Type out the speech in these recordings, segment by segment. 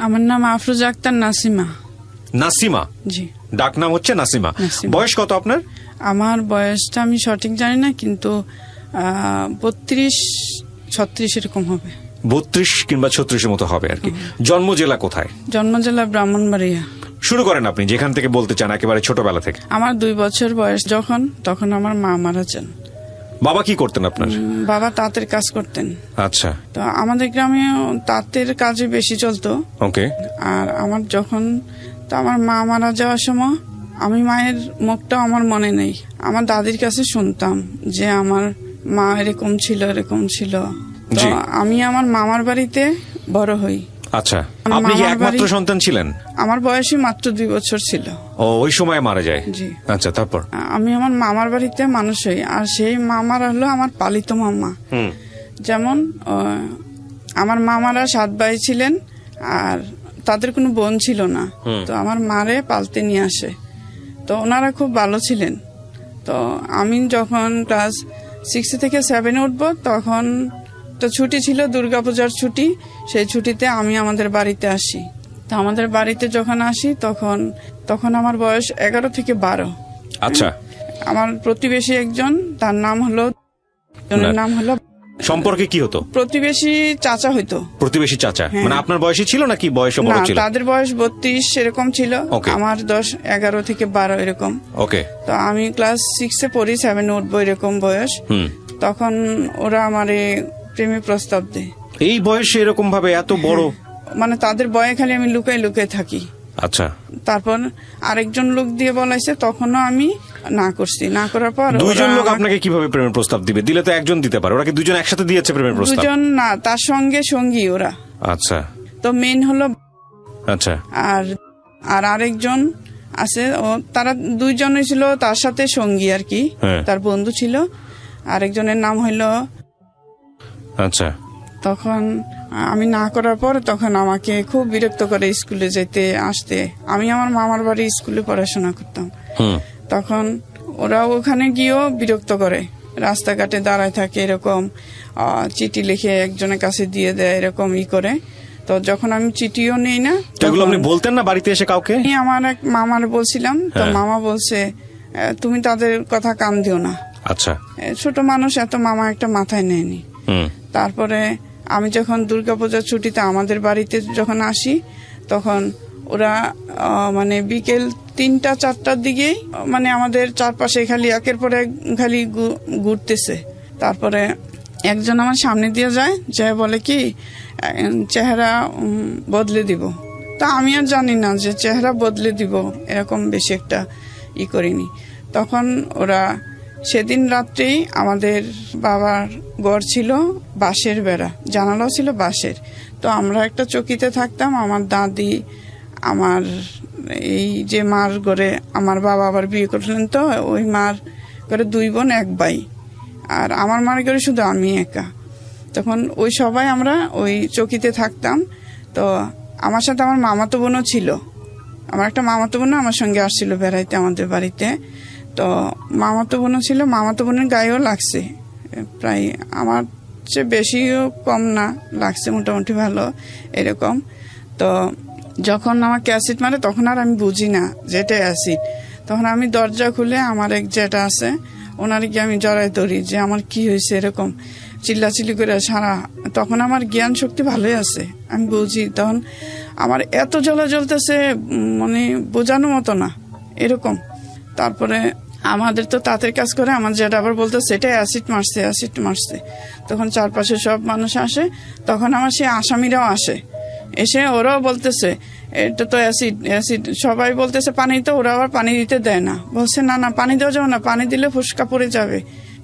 আমার নাম আফরোজা আক্তার নাসিমা। নাসিমা? জি। ডাক নাম হচ্ছে নাসিমা। বয়স কত আপনার? আমার বয়সটা আমি সঠিক জানি না, কিন্তু 32-36 এরকম হবে। 32 কিংবা 36 মতো হবে আর কি। জন্ম জেলা কোথায়? জন্ম জেলা ব্রাহ্মণবাড়িয়া। শুরু করেন আপনি যেখান থেকে বলতে চান, একেবারে ছোটবেলা থেকে। আমার 2 বছর বয়স তখন আমার মা মারা যান। বাবা কি করতেন আপনার? বাবা তাঁতের কাজ করতেন। আচ্ছা। তো আমাদের গ্রামে তাঁতের কাজে বেশি চলতো। ওকে। আর আমার আমার মা মারা যাওয়ার সময় আমি মায়ের মুখটা আমার মনে নেই, আমার দাদির কাছে শুনতাম যে আমার মা এরকম ছিল। তো আমি আমার মামার বাড়িতে বড় হই। আচ্ছা, আপনি কি একমাত্র সন্তান ছিলেন? আমার বয়সই মাত্র 2 বছর ছিল। ও, ওই সময় মারা যায়? জি। আচ্ছা, তারপর? আমি আমার মামার বাড়িতে মানুষ হই, আর সেই মামার হলো আমার পালিত মামা। যেমন আমার মামারা 7 ভাই ছিলেন, আর তাদের কোনো বোন ছিল না। তো আমার মারে পালতে নিয়ে আসে। তো ওনারা খুব ভালো ছিলেন। তো আমি যখন ক্লাস 6 থেকে 7 উঠবো, তখন তো ছুটি ছিল, দুর্গাপূজার ছুটি। সেই ছুটিতে আমি আমাদের বাড়িতে আসি। তো আমাদের বাড়িতে যখন আসি তখন আমার বয়স 11 থেকে 12। আচ্ছা। আমার প্রতিবেশী একজন, তার নাম হলো সম্পর্কে কি হতো? প্রতিবেশী চাচা হইতো। প্রতিবেশী চাচা মানে আপনার বয়সী ছিল নাকি বয়স বড় ছিল? তাদের বয়স 32 এরকম ছিল, আমার 10, 11 থেকে 12 এরকম। ওকে। তো আমি ক্লাস 6 পড়ি, 7 উঠবো এরকম বয়স। তখন ওরা আমারে প্রেমে প্রস্তাব দেয়। এই বয়সে এরকম ভাবে এত বড়? মানে তাদের ভয়ে খালি আমি লুকাই থাকি। আচ্ছা। তারপর আরেকজন লোক দিয়ে বলাইছে, তখনও আমি না করছি। না করার পর 2জন লোক আপনাকে কিভাবে প্রেমের প্রস্তাব দিবে? দিলে তো একজন দিতে পারে, ওরা কি 2জন একসাথে দিয়েছে প্রেমের প্রস্তাব? 2জন না, তার সঙ্গে সঙ্গী ওরা। আচ্ছা। তো মেন হলো। আচ্ছা। আর আরেকজন আছে, তারা 2জনই ছিল তার সাথে সঙ্গী আর কি, তার বন্ধু ছিল। আরেকজনের নাম হইলো। আচ্ছা। তখন আমি না করার পর তখন আমাকে খুব বিরক্ত করে স্কুলে যেতে আসতে। আমি আমার মামার বাড়ি স্কুলে পড়াশোনা করতাম। তখন ওরা ওখানে গিয়েও বিরক্ত করে, রাস্তাঘাটে দাঁড়ায় থাকে এরকম, চিঠি লিখে একজনের কাছে দিয়ে দেয় এরকম করে। তো যখন আমি চিঠিও নেই না, আপনি বলতেন না বাড়িতে এসে কাউকে? আমার এক মামার বলছিলাম, তো মামা বলছে তুমি তাদের কথা কান দিও না। আচ্ছা। ছোট মানুষ, এত মামা একটা মাথায় নেয়নি। তারপরে আমি যখন দুর্গাপূজার ছুটিতে আমাদের বাড়িতে যখন আসি, তখন ওরা মানে বিকেল 3টা-4টার দিকেই মানে আমাদের চারপাশে খালি একের পর এক খালি ঘুরতেছে। তারপরে একজন আমার সামনে দিয়ে যায়, যে বলে কি চেহারা বদলে দিব। তা আমি আর জানি না যে চেহারা বদলে দিব, এরকম বেশি একটা করিনি। তখন ওরা সেদিন রাত্রেই, আমাদের বাবার ঘর ছিল বাঁশের বেড়া, জানালাও ছিল বাঁশের। তো আমরা একটা চকিতে থাকতাম, আমার দাদি, আমার এই যে মার ঘরে আমার বাবা আবার বিয়ে করলেন, তো ওই মার ঘরে 2 বোন 1 ভাই, আর আমার মার ঘরে শুধু আমি একা। তখন ওই সবাই আমরা ওই চকিতে থাকতাম। তো আমার সাথে আমার মামাতো বোনও ছিল, আমার একটা মামাতো বোন আমার সঙ্গে আসছিল বেড়াইতে আমাদের বাড়িতে। তো মামাতো বোনও ছিল, মামাতো বোনের গায়েও লাগছে, প্রায় আমার চেয়ে বেশিও কম না, লাগছে মোটামুটি ভালো এরকম। তো যখন আমাকে অ্যাসিড মারে, তখন আর আমি বুঝি না যে এটা অ্যাসিড। তখন আমি দরজা খুলে আমার এক যেটা আছে ওনার গিয়ে আমি জড়াই ধরি যে আমার কি হয়েছে, এরকম চিল্লাচিল্লি করে সারা। তখন আমার জ্ঞান শক্তি ভালোই আছে, আমি বুঝি। তখন আমার এত জ্বলতেছে, মানে বোঝানোর মতো না এরকম। তারপরে আমাদের তো তাঁতের কাজ করে, আমার যেটা আবার বলতো সেটা অ্যাসিড মারছে। তখন চারপাশে সব মানুষ আসে, তখন আমার সেই আসামিরাও আসে, এসে ওরাও বলতেছে এটা তো অ্যাসিড। সবাই বলতেছে পানি, তো ওরা আবার পানি দিতে দেয় না, বলছে না পানি দেওয়া যাবে না, পানি দিলে ফুসকা পড়ে যাবে।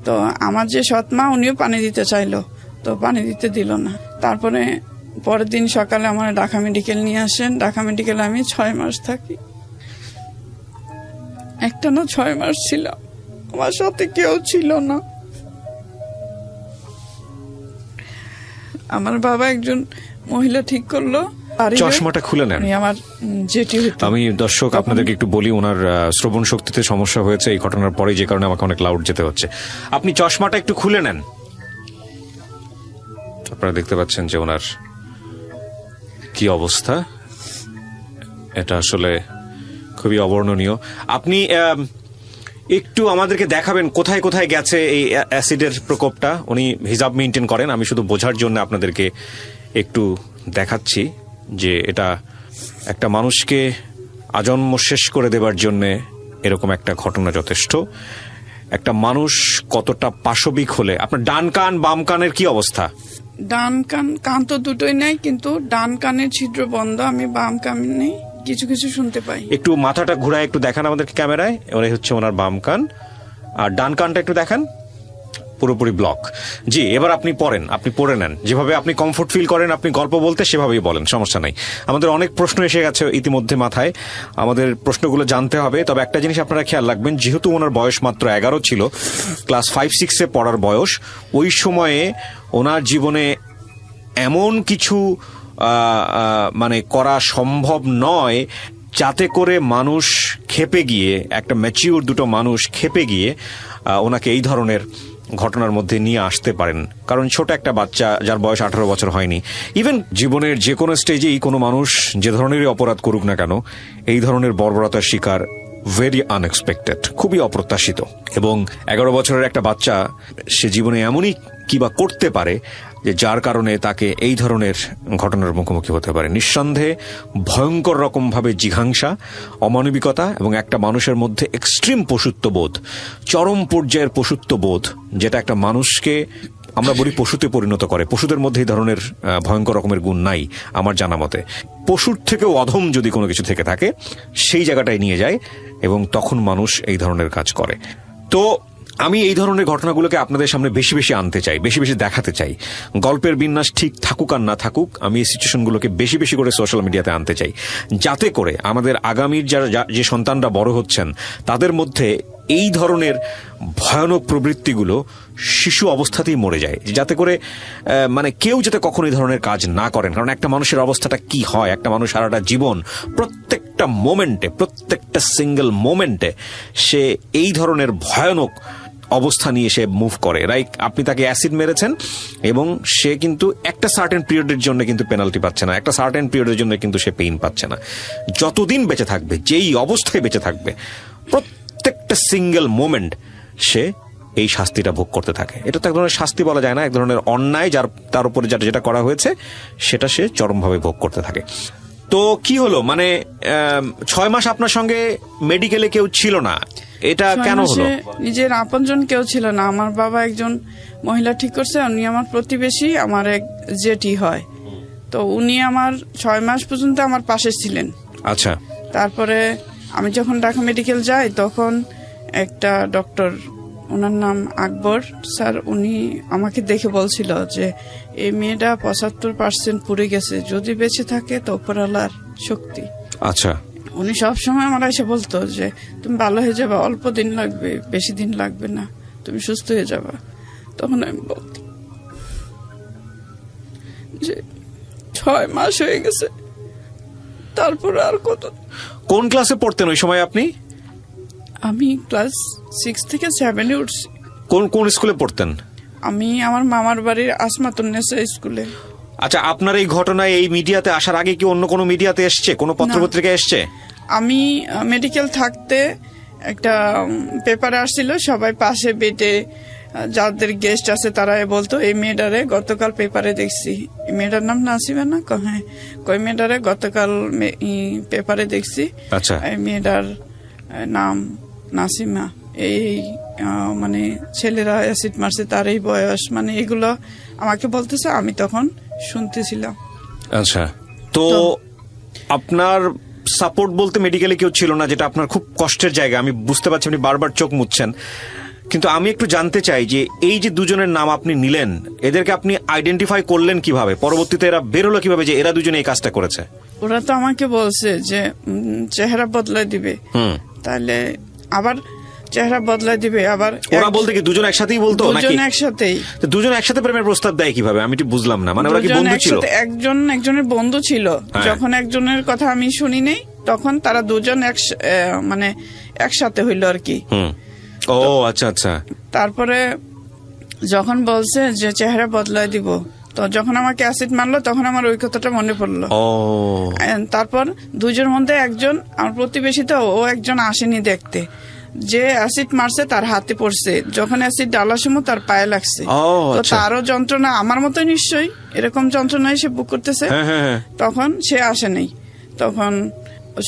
তো আমার যে সৎমা, উনিও পানি দিতে চাইলো, তো পানি দিতে দিল না। তারপরে পরের দিন সকালে আমার ঢাকা মেডিকেল নিয়ে আসেন। ঢাকা মেডিকেলে আমি 6 মাস থাকি। একটা না 6 মাস ছিলাম, আমার সাথে কেউ ছিল না। আমার বাবা একজন মহিলা ঠিক করলো। চশমাটা খুলে নেন। আমার যেটি আমি দর্শক আপনাদেরকে একটু বলি, ওনার শ্রবণ শক্তিতে সমস্যা হয়েছে এই ঘটনার পরে, যে কারণে আমাকে অনেক লাউড যেতে হচ্ছে। আপনি চশমাটা একটু খুলে নেন। আপনারা দেখতে পাচ্ছেন যে ওনার কি অবস্থা, এটা আসলে খুবই অবর্ণনীয়। আপনি একটু আমাদেরকে দেখাবেন কোথায় কোথায় গেছে এই অ্যাসিডের প্রকোপটা? উনি হিসাব মেনটেন করেন, আমি শুধু বোঝার জন্য আপনাদেরকে একটু দেখাচ্ছি যে এটা একটা মানুষকে আজন্ম শেষ করে দেবার জন্য এরকম একটা ঘটনা যথেষ্ট। একটা মানুষ কতটা পাশবিক হলে, আপনার ডান কান বাম কানের কি অবস্থা? ডান কান তো দুটোই নাই, কিন্তু ডান কানের ছিদ্র বন্ধ, আমি বাম কানে কিছু কিছু শুনতে পাই। একটু মাথাটা ঘুরায় একটু দেখান আমাদেরকে ক্যামেরায়। ওরাই হচ্ছে ওনার বাম কান, আর ডান কানটা একটু দেখান, পুরোপুরি ব্লক। জি, এবার আপনি পড়েন, আপনি পড়ে নেন, যেভাবে আপনি কমফোর্ট ফিল করেন আপনি গল্প বলতে সেভাবেই বলেন, সমস্যা নাই। আমাদের অনেক প্রশ্ন এসে গেছে ইতিমধ্যে মাথায়, আমাদের প্রশ্নগুলো জানতে হবে। তবে একটা জিনিস আপনারা খেয়াল রাখবেন, যেহেতু ওনার বয়স মাত্র 11 ছিল, ক্লাস 5-6 পড়ার বয়স, ওই সময়ে ওনার জীবনে এমন কিছু মানে করা সম্ভব নয় যাতে করে মানুষ ক্ষেপে গিয়ে, একটা ম্যাচিউর দুটো মানুষ ক্ষেপে গিয়ে ওনাকে এই ধরনের ঘটনার মধ্যে নিয়ে আসতে পারেন। কারণ ছোট একটা বাচ্চা যার বয়স 18 বছর হয়নি, ইভেন জীবনের যে কোনো স্টেজেই কোনো মানুষ যে ধরনেরই অপরাধ করুক না কেন, এই ধরনের বর্বরতার শিকার ভেরি আনএক্সপেক্টেড, খুবই অপ্রত্যাশিত। এবং 11 বছরের একটা বাচ্চা, সে জীবনে এমনই কিবা করতে পারে যে যার কারণে তাকে এই ধরনের ঘটনার মুখোমুখি হতে পারে। নিঃসন্দেহে ভয়ঙ্কর রকমভাবে জিঘাংসা, অমানবিকতা এবং একটা মানুষের মধ্যে এক্সট্রিম পশুত্ববোধ, চরম পর্যায়ের পশুত্ববোধ, যেটা একটা মানুষকে আমরা বলি পশুতে পরিণত করে। পশুদের মধ্যে এই ধরনের ভয়ঙ্কর রকমের গুণ নাই আমার জানা মতে। পশুর থেকেও অধম যদি কোনো কিছু থেকে থাকে, সেই জায়গাটায় নিয়ে যায় এবং তখন মানুষ এই ধরনের কাজ করে। তো আমি এই ধরনের ঘটনাগুলোকে আপনাদের সামনে বেশি বেশি আনতে চাই, বেশি বেশি দেখাতে চাই। গল্পের বিন্যাস ঠিক থাকুক আর না থাকুক, আমি এই সিচুয়েশনগুলোকে বেশি বেশি করে সোশ্যাল মিডিয়াতে আনতে চাই, যাতে করে আমাদের আগামীর যে সন্তানরা বড় হচ্ছেন তাদের মধ্যে এই ধরনের ভয়ানক প্রবৃত্তিগুলো শিশু অবস্থাতেই মরে যায়, যাতে করে মানে কেউ যাতে কখনো এই ধরনের কাজ না করেন। কারণ একটা মানুষের অবস্থাটা কি হয়, একটা মানুষ সারাটা জীবন প্রত্যেকটা মোমেন্টে, প্রত্যেকটা সিঙ্গেল মোমেন্টে সে এই ধরনের ভয়ানক অবস্থা নিয়ে সে মুভ করে। রাইট, আপনি তাকে অ্যাসিড মেরেছেন এবং সে কিন্তু একটা সার্টেন পিরিয়ডের জন্য কিন্তু পেনাল্টি পাচ্ছে না, একটা সার্টেন পিরিয়ডের জন্য কিন্তু সে পেইন পাচ্ছে না। যতদিন বেঁচে থাকবে, যেই অবস্থায় বেঁচে থাকবে, প্রত্যেকটা সিঙ্গেল মোমেন্ট সে এই শাস্তিটা ভোগ করতে থাকে। এটা তো এক ধরনের শাস্তি বলা যায় না, এক ধরনের অন্যায়, যার তার উপরে যেটা করা হয়েছে সেটা সে চরমভাবে ভোগ করতে থাকে। তো কি হলো, মানে 6 মাস আপনার সঙ্গে মেডিকেলে কেউ ছিল না, এটা কেন হলো? নিজের আপনজন কেউ ছিল না। আমার বাবা একজন মহিলা ঠিক করছে, উনি আমার প্রতিবেশী, আমার এক জেঠি হয়। তো উনি আমার 6 মাস পর্যন্ত আমার পাশে ছিলেন। আচ্ছা। তারপরে আমি যখন ঢাকা মেডিকেল যাই, তখন একটা ডক্টর, ওনার নাম আকবর স্যার, উনি আমাকে দেখে বলছিল যে এই মেয়েটা 75% পুড়ে গেছে, যদি বেঁচে থাকে তো উপরওয়ালার শক্তি। আচ্ছা। উনি সবসময় আমার এসে বলতো যে তুমি ভালো হয়ে যাবে, অল্প দিন লাগবে, বেশি দিন লাগবে না, তুমি সুস্থ হয়ে যাবে। তখন আমি বলতাম যে 6 মাস হয়ে গেছে, তারপর আর কত। কোন ক্লাসে পড়তেন ওই সময় আপনি? আমি ক্লাস 6 থেকে 7-এ উঠছি। কোন স্কুলে পড়তেন? আমি আমার মামার বাড়ির আসমাতুন্নেসা স্কুলে। আচ্ছা, আপনার এই ঘটনায় এই মিডিয়াতে আসার আগে কি অন্য কোনো মিডিয়াতে এসছে, কোনো পত্রপত্রিকা এসছে? আমি মেডিকেল থাকতে একটা পেপারে আসছিল, সবাই পাশে বেটে যাদের গেস্ট আছে তারা বলতো এই মেয়েটারে গতকাল পেপারে দেখছি। এই মেয়েটার নাম নাসিমা না? হ্যাঁ, কই মেয়েটারে গতকাল পেপারে দেখছি। আচ্ছা। এই মেয়েটার নাম নাসিমা, এই মানে ছেলেরা অ্যাসিড মারছে, তার এই বয়স, মানে এগুলো আমাকে বলতেছে, আমি তখন শুনতেছিলাম। আচ্ছা। তো আপনার সাপোর্ট বলতে মেডিকেলে কেউ ছিল না, যেটা আপনার খুব কষ্টের জায়গা। আমি বুঝতে পারছি আপনি বারবার চোখ মুছছেন, কিন্তু আমি একটু জানতে চাই যে এই যে দুজনের নাম আপনি নিলেন, এদেরকে আপনি আইডেন্টিফাই করলেন কিভাবে? পরবর্তীতে এরা বের হলো কিভাবে যে এরা দুজনে এই কাজটা করেছে? ওরা তো আমাকে বলছে যে চেহারা বদলাই দিবে, তাহলে আবার চেহারা বদলাই দিবে। আবার ওরা বলতে কি দুজন একসাথেই বলতো নাকি? দুজন একসাথেই। দুজন একসাথে প্রেমের প্রস্তাব দেয় কিভাবে, আমি ঠিক বুঝলাম না। মানে ওরা কি বন্ধু ছিল? একজনের বন্ধু ছিল। যখন একজনের কথা আমি শুনি নাই, তখন তারা দুজন মানে একসাথে হইলো আর কি। ও আচ্ছা আচ্ছা। তারপরে যখন বলছে যে চেহারা বদলাই দিব, তো যখন আমাকে অ্যাসিড মারলো তখন আমার ওই কথাটা মনে পড়লো। ও তারপর দুইজনের মধ্যে একজন আমার প্রতিবেশী, তো ও একজন আসেনি দেখতে, যে অ্যাসিড মারছে তার হাতে পড়ছে, যখন অ্যাসিড ডালার সময় তার পায়ে লাগছে। ও, তো আচ্ছা। তারও যন্ত্রণা আমার মতো নিশ্চয়ই এরকম যন্ত্রণায় সে বুক করতেছে। হ্যাঁ, হ্যাঁ, হ্যাঁ। তখন সে আসেনি। তখন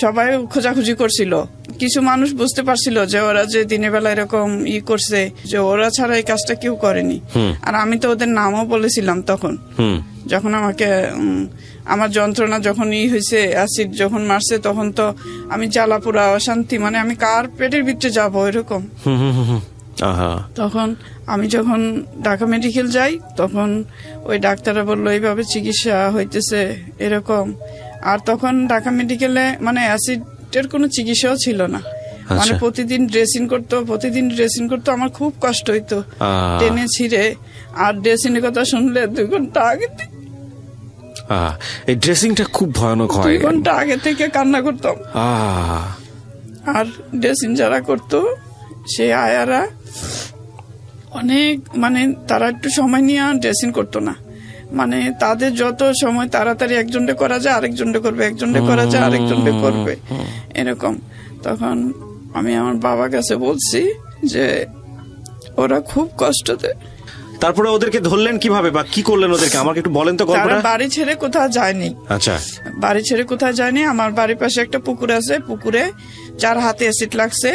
সবাই খোঁজাখুঁজি করছিল, কিছু মানুষ বুঝতে পারছিল যে ওরা যে দিনের বেলা এরকম করছে, যে ওরা ছাড়া এই কাজটা কেউ করেনি। আর আমি তো ওদের নামও বলেছিলাম তখন, যখন আমাকে আমার যন্ত্রণা যখন হয়েছে, অ্যাসিড যখন মারছে, তখন তো আমি জ্বালাপুরা অশান্তি, মানে আমি কার পেটের ভিতরে যাবো এরকম। তখন আমি যখন ঢাকা মেডিকেল যাই, তখন ওই ডাক্তাররা বললো এইভাবে চিকিৎসা হইতেছে এরকম। আর তখন ঢাকা মেডিকেলে মানে অ্যাসিডের কোনো চিকিৎসাও ছিল না, মানে প্রতিদিন ড্রেসিং করতো, আমার খুব কষ্ট হইতো টেনে ছিঁড়ে। আর ড্রেসিং এর কথা শুনলে 2 ঘন্টা আগে এই ড্রেসিংটা খুব ভয়ানক হয়, 2 ঘন্টা আগে থেকে কান্না করতাম। আর ড্রেসিং যারা করতো সে আয়ারা অনেক, মানে তারা একটু সময় নিয়ে ড্রেসিং করতো না, মানে তাদের যত সময় তাড়াতাড়ি একজনটা করা যায় আরেকজনটা করবে, একজনটা করা যায় আরেকজনটা করবে এরকম। তখন আমি আমার বাবার কাছে বলছি যে ওরা খুব কষ্ট দেয়। তারপরে ওদেরকে ধরলেন কিভাবে বা কি করলেন ওদেরকে, আমাকে একটু বলেন তো তারা গল্পটা। বাড়ি ছেড়ে কোথাও যায়নি। আচ্ছা, বাড়ি ছেড়ে কোথাও যায়নি। আমার বাড়ির পাশে একটা পুকুর আছে, পুকুরে যার হাতে অ্যাসিড লাগছে,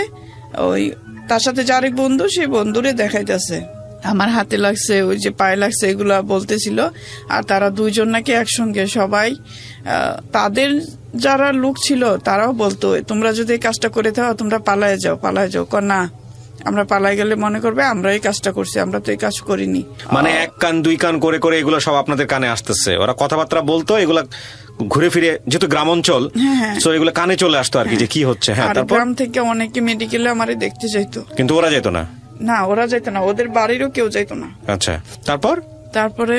ওই তার সাথে যার এক বন্ধু, সেই বন্ধুরে দেখাইতেছে আমার হাতে লাগছে, ওই যে পায়ে লাগছে, এগুলা বলতেছিল। আর তারা 2 জন নাকি একসঙ্গে সবাই, তাদের যারা লোক ছিল তারাও বলতো তোমরা যদি এই কাজটা করে থাকো তোমরা পালায় যাও। না, আমরা পালাই গেলে মনে করবে আমরা এই কাজটা করছি, আমরা তো এই কাজ করিনি। মানে 1 কান 2 কান করে করে এগুলো সব আপনাদের কানে আসতেছে, ওরা কথাবার্তা বলতো, এগুলা ঘুরে ফিরে, যেহেতু গ্রাম অঞ্চল, তো এগুলো কানে চলে আসতো আর কি, যে কি হচ্ছে। হ্যাঁ, তারপর গ্রাম থেকে অনেকে মেডিকেলে আমারে দেখতে চাইতো, কিন্তু ওরা যেত না। না, ওরা যাইতো না, ওদের বাড়িরও কেউ যাইতো না। আচ্ছা, তারপরে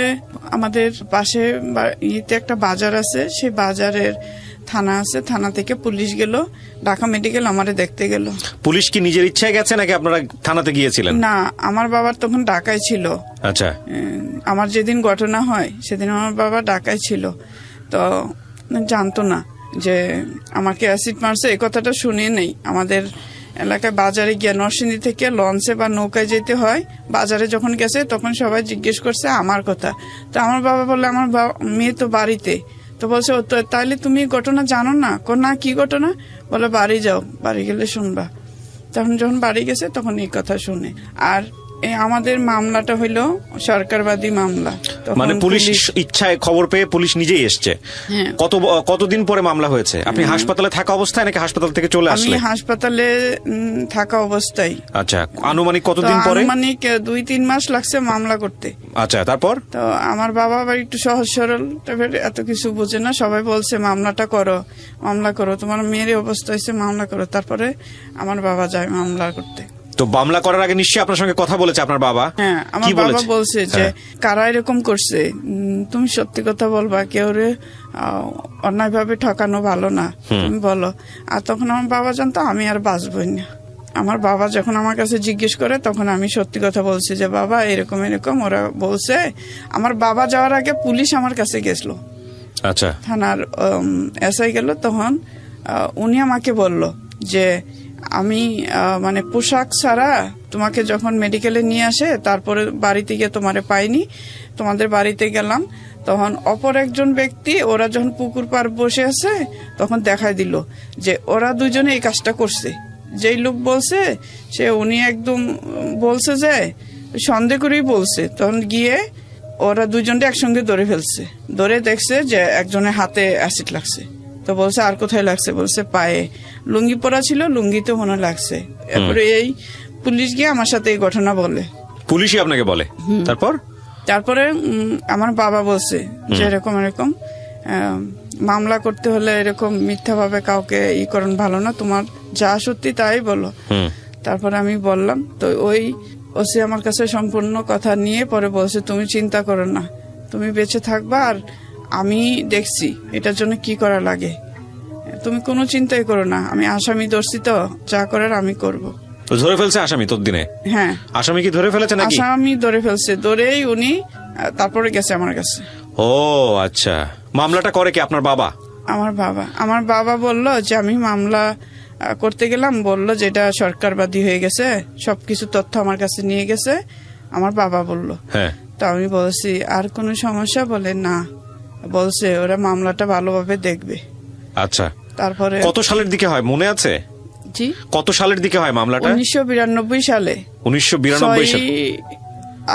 আমাদের পাশে ইতে একটা বাজার আছে, সেই বাজারের থানা আছে, থানা থেকে পুলিশ গেল, ঢাকা মেডিকেল আমারে দেখতে গেল। পুলিশ কি নিজের ইচ্ছায় গেছে নাকি আপনারা থানাতে গিয়েছিলেন? না, আমার বাবার তখন ঢাকায় ছিল। আচ্ছা, আমার যেদিন ঘটনা হয় সেদিন আমার বাবা ঢাকায় ছিল, তো জানতো না যে আমাকে অ্যাসিড মারছে, এই কথাটা শুনে নেই। আমাদের এলাকায় বাজারে গিয়ে নরসিংদী থেকে লঞ্চে বা নৌকায় যেতে হয়, বাজারে যখন গেছে তখন সবাই জিজ্ঞেস করছে আমার কথা। তো আমার বাবা বললে আমার মেয়ে তো বাড়িতে, তো বলছে ও তো, তাইলে তুমি ঘটনা জানো না? না, কি ঘটনা? বলে বাড়ি যাও, বাড়ি গেলে শুনবা। তখন যখন বাড়ি গেছে তখন এই কথা শুনে। আর আমাদের মামলাটা হইলো সরকারবাদী মামলা, মানে পুলিশ ইচ্ছায় খবর পেয়ে পুলিশ নিজেই এসছে। কতদিন পরে মামলা হয়েছে? আপনি হাসপাতালে থাকা অবস্থায় নাকি হাসপাতাল থেকে চলে আসলেন? আমি হাসপাতালে থাকা অবস্থায়। আচ্ছা, আনুমানিক কতদিন পরে? আনুমানিক 2-3 মাস লাগছে মামলা করতে। আচ্ছা, তারপর? তো আমার বাবা আবার একটু সহজ সরল, এত কিছু বোঝে না, সবাই বলছে মামলা করো, তোমার মেয়ের অবস্থা হয়েছে, মামলা করো। তারপরে আমার বাবা যায় মামলা করতে। তো মামলা করার আগে নিশ্চয়ই আপনার সঙ্গে কথা বলেছে আপনার বাবা? হ্যাঁ, আমার বাবা বলছে যে কারা এরকম করছে, তুমি সত্যি কথা বলবা, কেউ রে অন্যায়ভাবে ঠকানো ভালো না, তুমি বলো। আর তখন আমার বাবা জানতো আমি আর বাঁচবই না। আমার বাবা যখন আমার কাছে জিজ্ঞেস করে তখন আমি সত্যি কথা বলছি যে বাবা এরকম ওরা বলছে। আমার বাবা যাওয়ার আগে পুলিশ আমার কাছে গেছিল। আচ্ছা, থানার এসআই গেল, তখন উনি আমাকে বলল যে আমি মানে পোশাক ছাড়া তোমাকে যখন মেডিকেলে নিয়ে আসে, তারপরে বাড়িতে গিয়ে তোমারে পাইনি, তোমাদের বাড়িতে গেলাম, তখন অপর একজন ব্যক্তি, ওরা যখন পুকুর পার বসে আছে তখন দেখাই দিল যে ওরা 2 জনে এই কাজটা করছে। যেই লোক বলছে সে উনি একদম বলছে যে সন্দেহ করেই বলছে। তখন গিয়ে ওরা 2 জনটা একসঙ্গে ধরে ফেলছে, ধরে দেখছে যে একজনের হাতে অ্যাসিড লাগছে। তো বলছে আর কোথায় লাগছে? বলছে পায়ে, লুঙ্গি পরা ছিল, লুঙ্গিতে মনে লাগছে। এরপরে এই পুলিশ গিয়ে আমার সাথে এই ঘটনা বলে। পুলিশই আপনাকে বলে? তারপরে আমার বাবা বলছে যে এরকম মামলা করতে হলে এরকম মিথ্যা ভাবে কাউকে করুন ভালো না, তোমার যা সত্যি তাই বলো। তারপরে আমি বললাম, তো ওই ওসি আমার কাছে সম্পূর্ণ কথা নিয়ে পরে বলছে তুমি চিন্তা করো না, তুমি বেঁচে থাকবা, আর আমি দেখছি এটার জন্য কি করা লাগে, তুমি কোনো চিন্তাই করো না, আমি আসামি ধরছি, তো যা করার আমি করব। ধরে ফেলছে আসামি তোর দিনে? হ্যাঁ, আসামি কি ধরে ফেলেছে নাকি? আসামি ধরে ফেলছে, ধরেই উনি তারপরে গেছে আমার কাছে। ও আচ্ছা, মামলাটা করে কি আপনার বাবা? আমার বাবা বলল যে আমি মামলা করতে গেলাম, বলল যে এটা সরকারবাদী হয়ে গেছে, সবকিছু তথ্য আমার কাছে নিয়ে গেছে, আমার বাবা বলল। হ্যাঁ, তো আমি বলছি আর কোনো সমস্যা? বলে না, বলছে ওরা মামলাটা ভালোভাবে দেখবে। আচ্ছা, তারপরে কত সালের দিকে হয় মনে আছে? জি, কত সালের দিকে হয় মামলাটা? 1992 সালে, 1992 সালে। 6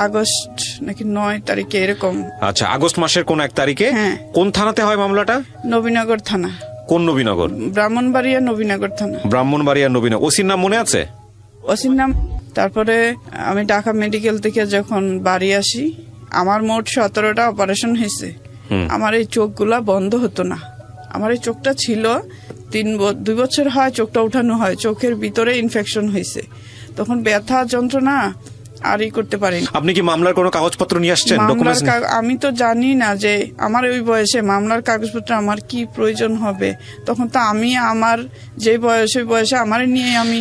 আগস্ট নাকি 9 তারিখে এরকম। আচ্ছা, আগস্ট মাসের কোন এক তারিখে? হ্যাঁ। কোন থানাতে হয় মামলাটা? নবীনগর থানা। কোন নবীনগর? ব্রাহ্মণবাড়িয়া নবীনগর থানা। ব্রাহ্মণবাড়িয়া নবীনগর। ওসির নাম মনে আছে? ওসির নাম। তারপরে আমি ঢাকা মেডিকেল থেকে যখন বাড়ি আসি, আমার মোট 17টা অপারেশন হয়েছে। আমার এই চোখগুলা বন্ধ হতো না। আমার এই চোখটা ছিল 2 বছর হয় চোখটা উঠানো হয়, চোখের ভিতরে ইনফেকশন হয়েছে, তখন ব্যথা যন্ত্রণা আর করতে পারিনি। আপনি কি মামলার কোনো কাগজপত্র নিয়ে আসছেন? আমি তো জানি না যে আমার ওই বয়সে মামলার কাগজপত্র আমার কি প্রয়োজন হবে। তখন তো আমি আমার যে বয়সে আমার নিয়ে আমি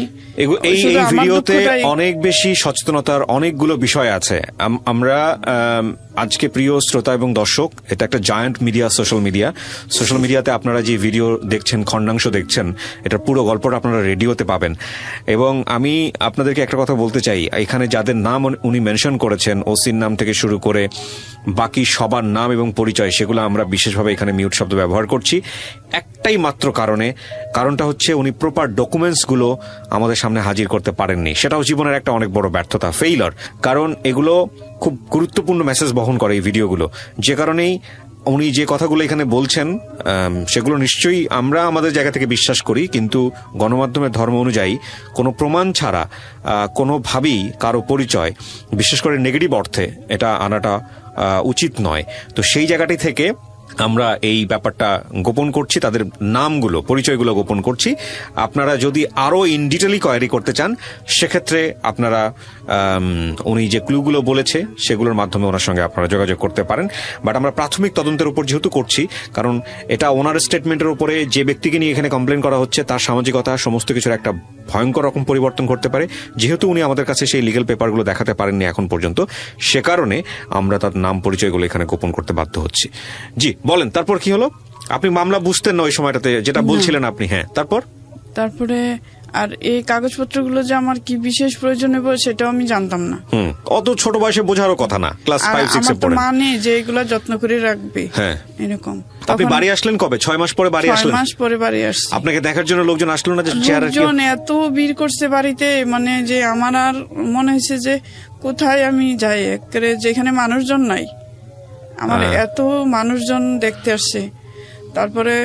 এই ভিডিওতে অনেক বেশি সচেতনতার অনেকগুলো বিষয় আছে। আমরা আজকে প্রিয় শ্রোতা এবং দর্শক, এটা একটা জায়ান্ট মিডিয়া, সোশ্যাল মিডিয়াতে আপনারা যে ভিডিও দেখছেন, খণ্ডাংশ দেখছেন, এটার পুরো গল্পটা আপনারা রেডিওতে পাবেন। এবং আমি আপনাদেরকে একটা কথা বলতে চাই, এখানে যাদের নাম উনি মেনশন করেছেন, ওসির নাম থেকে শুরু করে বাকি সবার নাম এবং পরিচয়, সেগুলো আমরা বিশেষভাবে এখানে মিউট শব্দ ব্যবহার করছি একটাই মাত্র কারণটা হচ্ছে উনি প্রপার ডকুমেন্টসগুলো আমাদের সামনে হাজির করতে পারেননি। সেটাও জীবনের একটা অনেক বড় ব্যর্থতা, ফেইলার। কারণ এগুলো খুব গুরুত্বপূর্ণ মেসেজ বহন করে এই ভিডিওগুলো, যে কারণেই উনি যে কথাগুলো এখানে বলছেন সেগুলো নিশ্চয়ই আমরা আমাদের জায়গা থেকে বিশ্বাস করি, কিন্তু গণমাধ্যমের ধর্ম অনুযায়ী কোনো প্রমাণ ছাড়া কোনোভাবেই কারো পরিচয়, বিশেষ করে নেগেটিভ অর্থে, এটা আনাটা উচিত নয়। তো সেই জায়গাটি থেকে আমরা এই ব্যাপারটা গোপন করছি, তাদের নামগুলো, পরিচয়গুলো গোপন করছি। আপনারা যদি আরো ইন ডিটেইলি কোয়ারি করতে চান, সেক্ষেত্রে আপনারা উনি যে ক্লুগুলো বলেছে সেগুলোর মাধ্যমে ওনার সঙ্গে আপনারা যোগাযোগ করতে পারেন। বাট আমরা প্রাথমিক তদন্তের উপর যেহেতু করছি, কারণ এটা ওনার স্টেটমেন্টের উপরে যে ব্যক্তিকে নিয়ে এখানে কমপ্লেন করা হচ্ছে তার সামাজিকতা সমস্ত কিছুর একটা ভয়ঙ্কর রকম পরিবর্তন করতে পারে। যেহেতু উনি আমাদের কাছে সেই লিগ্যাল পেপারগুলো দেখাতে পারেননি এখন পর্যন্ত, সে কারণে আমরা তার নাম পরিচয়গুলো এখানে গোপন করতে বাধ্য হচ্ছি। জি বলেন, তারপর কি হলো? আপনি মামলা বুঝতেন না ওই সময়টাতে, যেটা বলছিলেন আপনি। হ্যাঁ, তারপরে আর এই কাগজপত্রগুলো যে আমার কি বিশেষ প্রয়োজন হবে সেটাও আমি জানতাম না। অত ছোট বয়সে বোঝারও কথা না, ক্লাস 5-6 এ পড়ে। মানে যে এগুলা যত্ন করে রাখবে, হ্যাঁ এরকম। আপনি বাড়ি আসলেন কবে? 6 মাস পরে বাড়ি আসলেন? 6 মাস পরে বাড়ি আসছি। আপনাকে দেখার জন্য লোকজন আসলো না? যে লোকজন এত ভিড় করছে বাড়িতে, মানে যে আমার আর মনে হয়েছে যে কোথায় আমি যাই, একেবারে যেখানে মানুষজন নাই, আমার এত মানুষজন দেখতে আসছে। তারপরে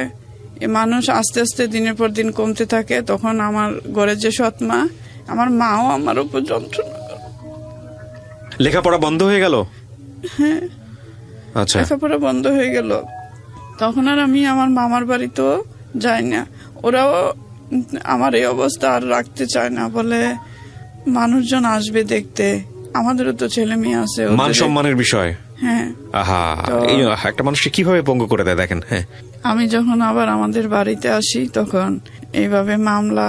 মানুষ আস্তে আস্তে দিনের পর দিন কমতে থাকে। তখন আমার ঘরের যে সৎ মা, আমার মাও আমার উপর যন্ত্রণা। লেখাপড়া বন্ধ হয়ে গেল? হ্যাঁ, আচ্ছা, লেখাপড়া বন্ধ হয়ে গেল। তখন আর আমি আমার মামার বাড়িতেও যাই না। ওরাও আমার এই অবস্থা আর রাখতে চায় না, বলে মানুষজন আসবে দেখতে, আমাদেরও তো ছেলে মেয়ে আছে, মান সম্মানের বিষয়। হ্যাঁ, আহা, এই একটা মানুষকে কিভাবে পঙ্গু করে দেয় দেখেন। হ্যাঁ, আমি যখন আবার আমাদের বাড়িতে আসি তখন এইভাবে মামলা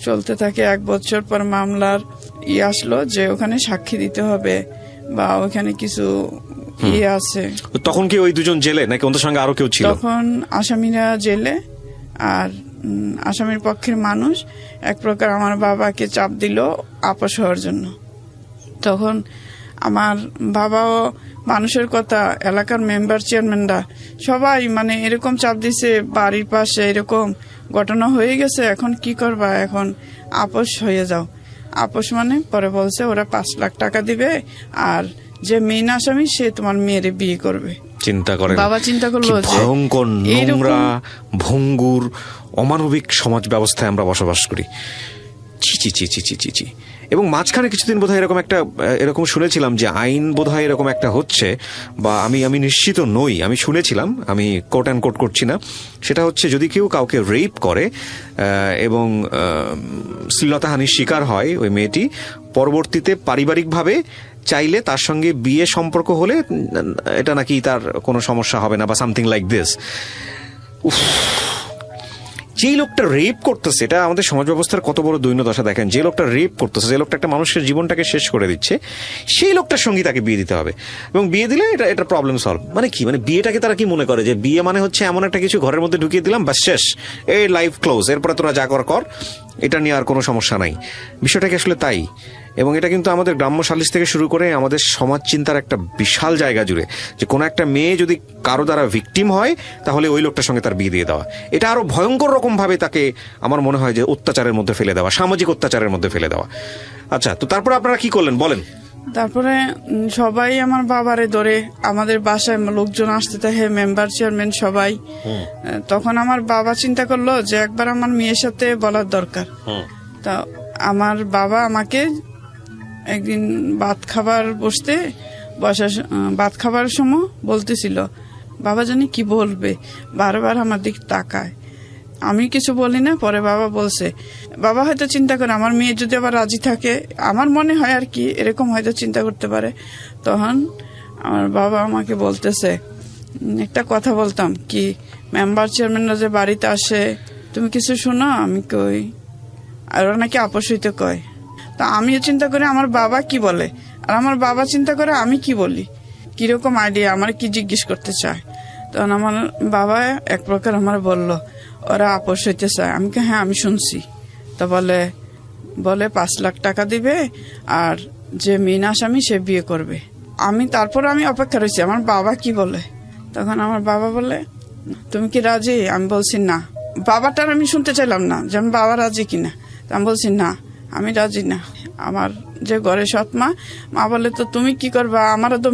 চলতে থাকে। 1 বছর পর মামলার আসলো যে ওখানে সাক্ষী দিতে হবে বা ওখানে কিছু আছে। তখন কি ওই দুজন জেলে নাকি ওদের সঙ্গে আরো কেউ ছিল? তখন আসামিরা জেলে, আর আসামির পক্ষের মানুষ এক প্রকার আমার বাবাকে চাপ দিল আপস হওয়ার জন্য। তখন আমার বাবাও মানুষের কথা, এলাকার মেম্বার চেয়ারম্যানরা সবাই মানে এরকম চাপ দিছে, বাড়ির পাশে এরকম ঘটনা হয়ে গেছে, এখন কি করবা, এখন আপস হয়ে যাও। আপস মানে পরে বলছে ওরা 5 লাখ টাকা দিবে, আর যে মেইন আসামি সে তোমার মেয়েরে বিয়ে করবে। চিন্তা করেন, বাবা চিন্তা করলো ভয়ঙ্কর, নোংরা, ভঙ্গুর, অমানবিক সমাজ ব্যবস্থায় আমরা বসবাস করি। চি চি চি চি চি চি। এবং মাঝখানে কিছুদিন বোধহয় এরকম শুনেছিলাম যে আইন বোধহয় এরকম একটা হচ্ছে, বা আমি নিশ্চিত নই, আমি শুনেছিলাম, আমি কোট অ্যান্ড কোট করছি না, সেটা হচ্ছে যদি কেউ কাউকে রেপ করে এবং শ্লীলতাহানির শিকার হয় ওই মেয়েটি, পরবর্তীতে পারিবারিকভাবে চাইলে তার সঙ্গে বিয়ে সম্পর্ক হলে এটা নাকি তার কোনো সমস্যা হবে না, বা সামথিং লাইক দিস। যেই লোকটা রেপ করতেছে, এটা আমাদের সমাজ ব্যবস্থার কত বড় দৈন্যদশা দেখেন। যে লোকটা রেপ করতেছে, যে লোকটা একটা মানুষের জীবনটাকে শেষ করে দিচ্ছে, সেই লোকটার সঙ্গে তাকে বিয়ে দিতে হবে, এবং বিয়ে দিলে এটা প্রবলেম সলভ। মানে কি, মানে বিয়েটাকে তারা কি মনে করে যে বিয়ে মানে হচ্ছে এমন একটা কিছু ঘরের মধ্যে ঢুকিয়ে দিলাম, বাস শেষ, এই লাইফ ক্লোজ, এরপরে তোরা যা কর কর, এটা নিয়ে আর কোনো সমস্যা নাই। বিষয়টা কি আসলে তাই? এবং এটা কিন্তু আমাদের গ্রাম্য সালিশ থেকে শুরু করে আমাদের সমাজ চিন্তার একটা বিশাল জায়গা জুড়ে, যে কোনো একটা মেয়ে যদি কারো দ্বারা ভিকটিম হয় তাহলে ওই লোকটার সঙ্গে তার বিয়ে দিয়ে দেওয়া, এটা আরো ভয়ঙ্কর রকম ভাবে তাকে আমার মনে হয় যে অত্যাচারের মধ্যে ফেলে দেওয়া, সামাজিক অত্যাচারের মধ্যে ফেলে দেওয়া। আচ্ছা, তো তারপর আপনারা কি করলেন বলেন? তারপরে সবাই আমার বাবারে ধরে, আমাদের বাসায় লোকজন আসতে থাকে, মেম্বার চেয়ারম্যান সবাই। তখন আমার বাবা চিন্তা করলো যে একবার আমার মেয়ের সাথে বলার দরকার। তা আমার বাবা আমাকে একদিন ভাত খাবার ভাত খাবার সময় বলতেছিল, বাবা জানি কি বলবে, বারবার আমার দিক তাকায়। আমি কিছু বলি না, পরে বাবা বলছে, বাবা হয়তো চিন্তা করে আমার মেয়ে যদি আবার রাজি থাকে, আমার মনে হয় আর কি, এরকম হয়তো চিন্তা করতে পারে। তখন আমার বাবা আমাকে বলতেছে, একটা কথা বলতাম কি, মেম্বার চেয়ারম্যানরা যে বাড়িতে আসে, তুমি কিছু শোনো? আমি কই, আর ওরা নাকি আপোষ হইতে কয়। তা আমিও চিন্তা করি আমার বাবা কি বলে, আর আমার বাবা চিন্তা করে আমি কি বলি, কিরকম আইডিয়া, আমার কি জিজ্ঞেস করতে চায়। তখন আমার বাবা এক প্রকার আমার বলল, ওরা আপোষ হইতে চায়। আমি হ্যাঁ আমি শুনছি। তা বলে 5 লাখ টাকা দিবে, আর যে মেন আসামি সে বিয়ে করবে। তারপর আমি অপেক্ষা রয়েছি আমার বাবা কি বলে। তখন আমার বাবা বলে, তুমি কি রাজি? আমি বলছি না। বাবাটার আমি শুনতে চাইলাম না যে আমি বাবা রাজি কিনা। আমি বলছি না, আমি রাজি না। আমার যে ঘরে সৎ মা বলে, তো তুমি কি করবা? আমারও তো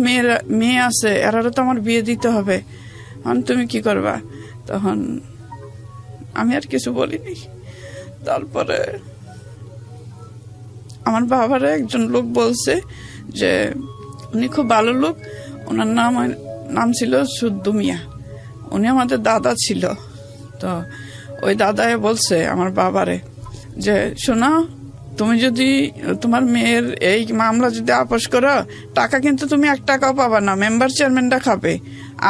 মেয়ে আছে, এরারও তো আমার বিয়ে দিতে হবে, তুমি কি করবা? তখন আমি আর কিছু বলিনি। তারপরে আমার বাবারে একজন লোক বলছে যে উনি খুব ভালো লোক, ওনার নাম ছিল সুদ্দু মিয়া, উনি আমাদের দাদা ছিল। তো ওই দাদায় বলছে আমার বাবারে যে, শোনো, তুমি যদি তোমার মেয়ের এই মামলা যদি আপোষ করো, টাকা কিন্তু তুমি 1 টাকাও পাবা না, মেম্বার চেয়ারম্যানটা খাবে।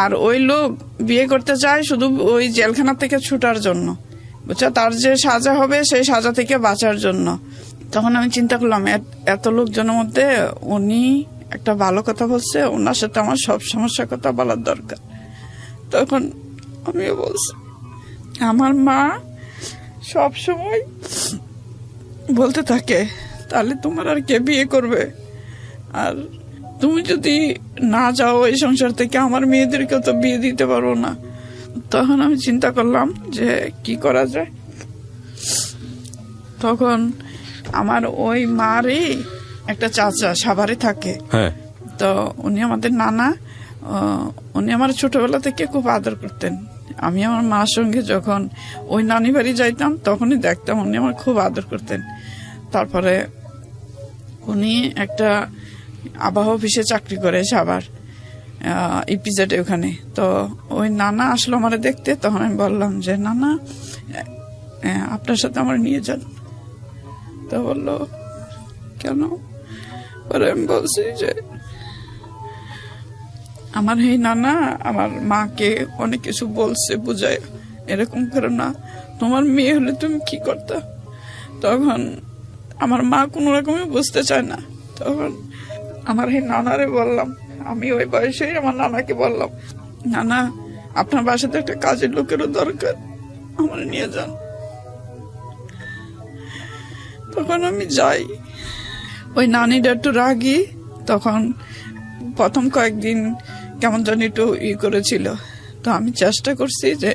আর ওই লোক বিয়ে করতে চায় শুধু ওই জেলখানা থেকে ছুটার জন্য, বুঝছো, তার যে সাজা হবে সেই সাজা থেকে বাঁচার জন্য। তখন আমি চিন্তা করলাম, এত লোকজনের মধ্যে উনি একটা ভালো কথা বলছে, ওনার সাথে আমার সব সমস্যার কথা বলার দরকার। তখন আমিও বলছি, আমার মা সব সময় বলতে থাকে, তাহলে তোমার আর কে বিয়ে করবে? আর তুমি যদি না যাও এই সংসার থেকে, আমার মেয়েদেরকেও তো বিয়ে দিতে পারবো না। তখন আমি চিন্তা করলাম যে কি করা যায়। তখন আমার ওই মারই একটা চাচা সাভারে থাকে, তো উনি আমাদের নানা, উনি আমার ছোটবেলা থেকে খুব আদর করতেন। আমি আমার মার সঙ্গে যখন ওই নানি বাড়ি যাইতাম তখনই দেখতাম উনি আমার খুব আদর করতেন। তারপরে উনি একটা আবহাওয়া অফিসে চাকরি করে সাভার ইপিজেডে ওখানে। তো ওই নানা আসলো আমার দেখতে, তখন আমি বললাম যে নানা আপনার সাথে আমার নিয়ে যান। তো বললো কেন? পরে আমি বলছি যে আমার এই নানা আমার মাকে অনেক কিছু বলছে, বুঝায়, এরকম করো না, তোমার মেয়ে হলে তুমি কি করতা? তখন আমার মা কোনো রকমই বুঝতে চায় না। তখন আমার এই নানারে বললাম, আমি ওই বয়সেই আমার নানাকে বললাম, নানা আপনার বাসাতে একটা কাজের লোকেরও দরকার, আমার নিয়ে যান। তখন আমি যাই। ওই নানিটা একটু রাগী, তখন প্রথম কয়েকদিন কেমন জানি একটু করেছিল। তো আমি চেষ্টা করছি যে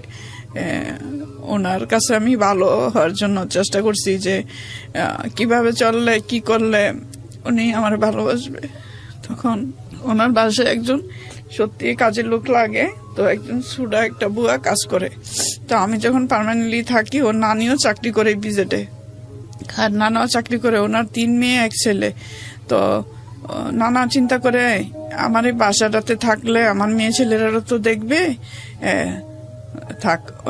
ওনার কাছে আমি ভালো হওয়ার জন্য চেষ্টা করছি যে কিভাবে চললে কি করলে উনি আমার ভালোবাসবে। তখন ওনার বাসায় একজন সত্যি কাজের লোক লাগে, তো একজন সুডা একটা বুয়া কাজ করে। তো আমি যখন পার্মানেন্টলি থাকি, ওর নানিও চাকরি করে বিজেটে, আর নানাও চাকরি করে, ওনার 3 মেয়ে 1 ছেলে। তো নানা চিন্তা করে আমার এই বাসাটাতে থাকলে আমার মেয়ে ছেলেরা তো দেখবে, থাক। ও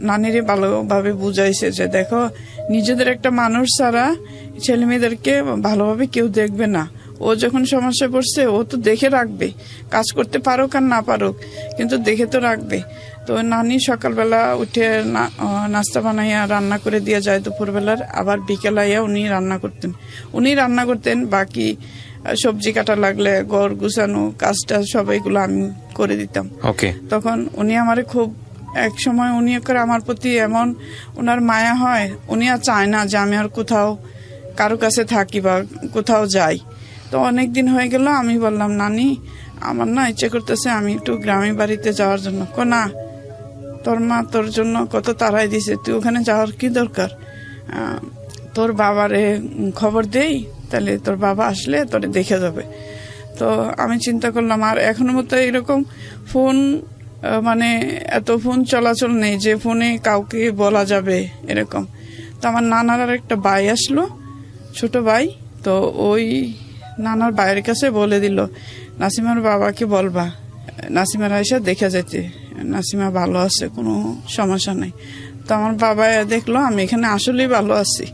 নানিরে ভালোভাবে বুঝাইছে যে দেখো, নিজেদের একটা মানুষ ছাড়া ছেলে মেয়েদেরকে ভালোভাবে কেউ দেখবে না, ও যখন সমস্যা পড়ছে ও তো দেখে রাখবে, কাজ করতে পারুক আর না পারুক, কিন্তু দেখে তো রাখবে। তো নানি সকালবেলা উঠে নাস্তা বানাইয়া রান্না করে দিয়ে যায় দুপুরবেলার, আবার বিকেল আইয়া উনি রান্না করতেন। বাকি সবজি কাটা লাগলে, ঘর গুছানো কাজটা সবাইগুলো আমি করে দিতাম। ওকে। তখন উনি আমারে খুব, এক সময় উনি করে আমার প্রতি এমন ওনার মায়া হয়, উনি আর চায় না যে আমি আর কোথাও কারো কাছে থাকি বা কোথাও যাই। তো অনেক দিন হয়ে গেল, আমি বললাম নানি আমার না ইচ্ছে করতেছে আমি একটু গ্রামের বাড়িতে যাওয়ার জন্য। না, তোর মা তোর জন্য কত তাড়াই দিছে, তুই ওখানে যাওয়ার কি দরকার, তোর বাবারে খবর দেই, তাহলে তোর বাবা আসলে তোরে দেখে যাবে। তো আমি চিন্তা করলাম, আর এখনো মতো এরকম ফোন মানে এত ফোন চলাচল নেই যে ফোনে কাউকে বলা যাবে এরকম। তো আমার নানার আর একটা ভাই আসলো, ছোট ভাই, তো ওই নানার ভাইয়ের কাছে বলে দিল নাসিমার বাবাকে বলবা নাসিমার আয়সা দেখে যেতে, নাসিমা ভালো আছে, কোনো সমস্যা নাই। তো আমার বাবা দেখলো আমি এখানে আসলেই ভালো আছি,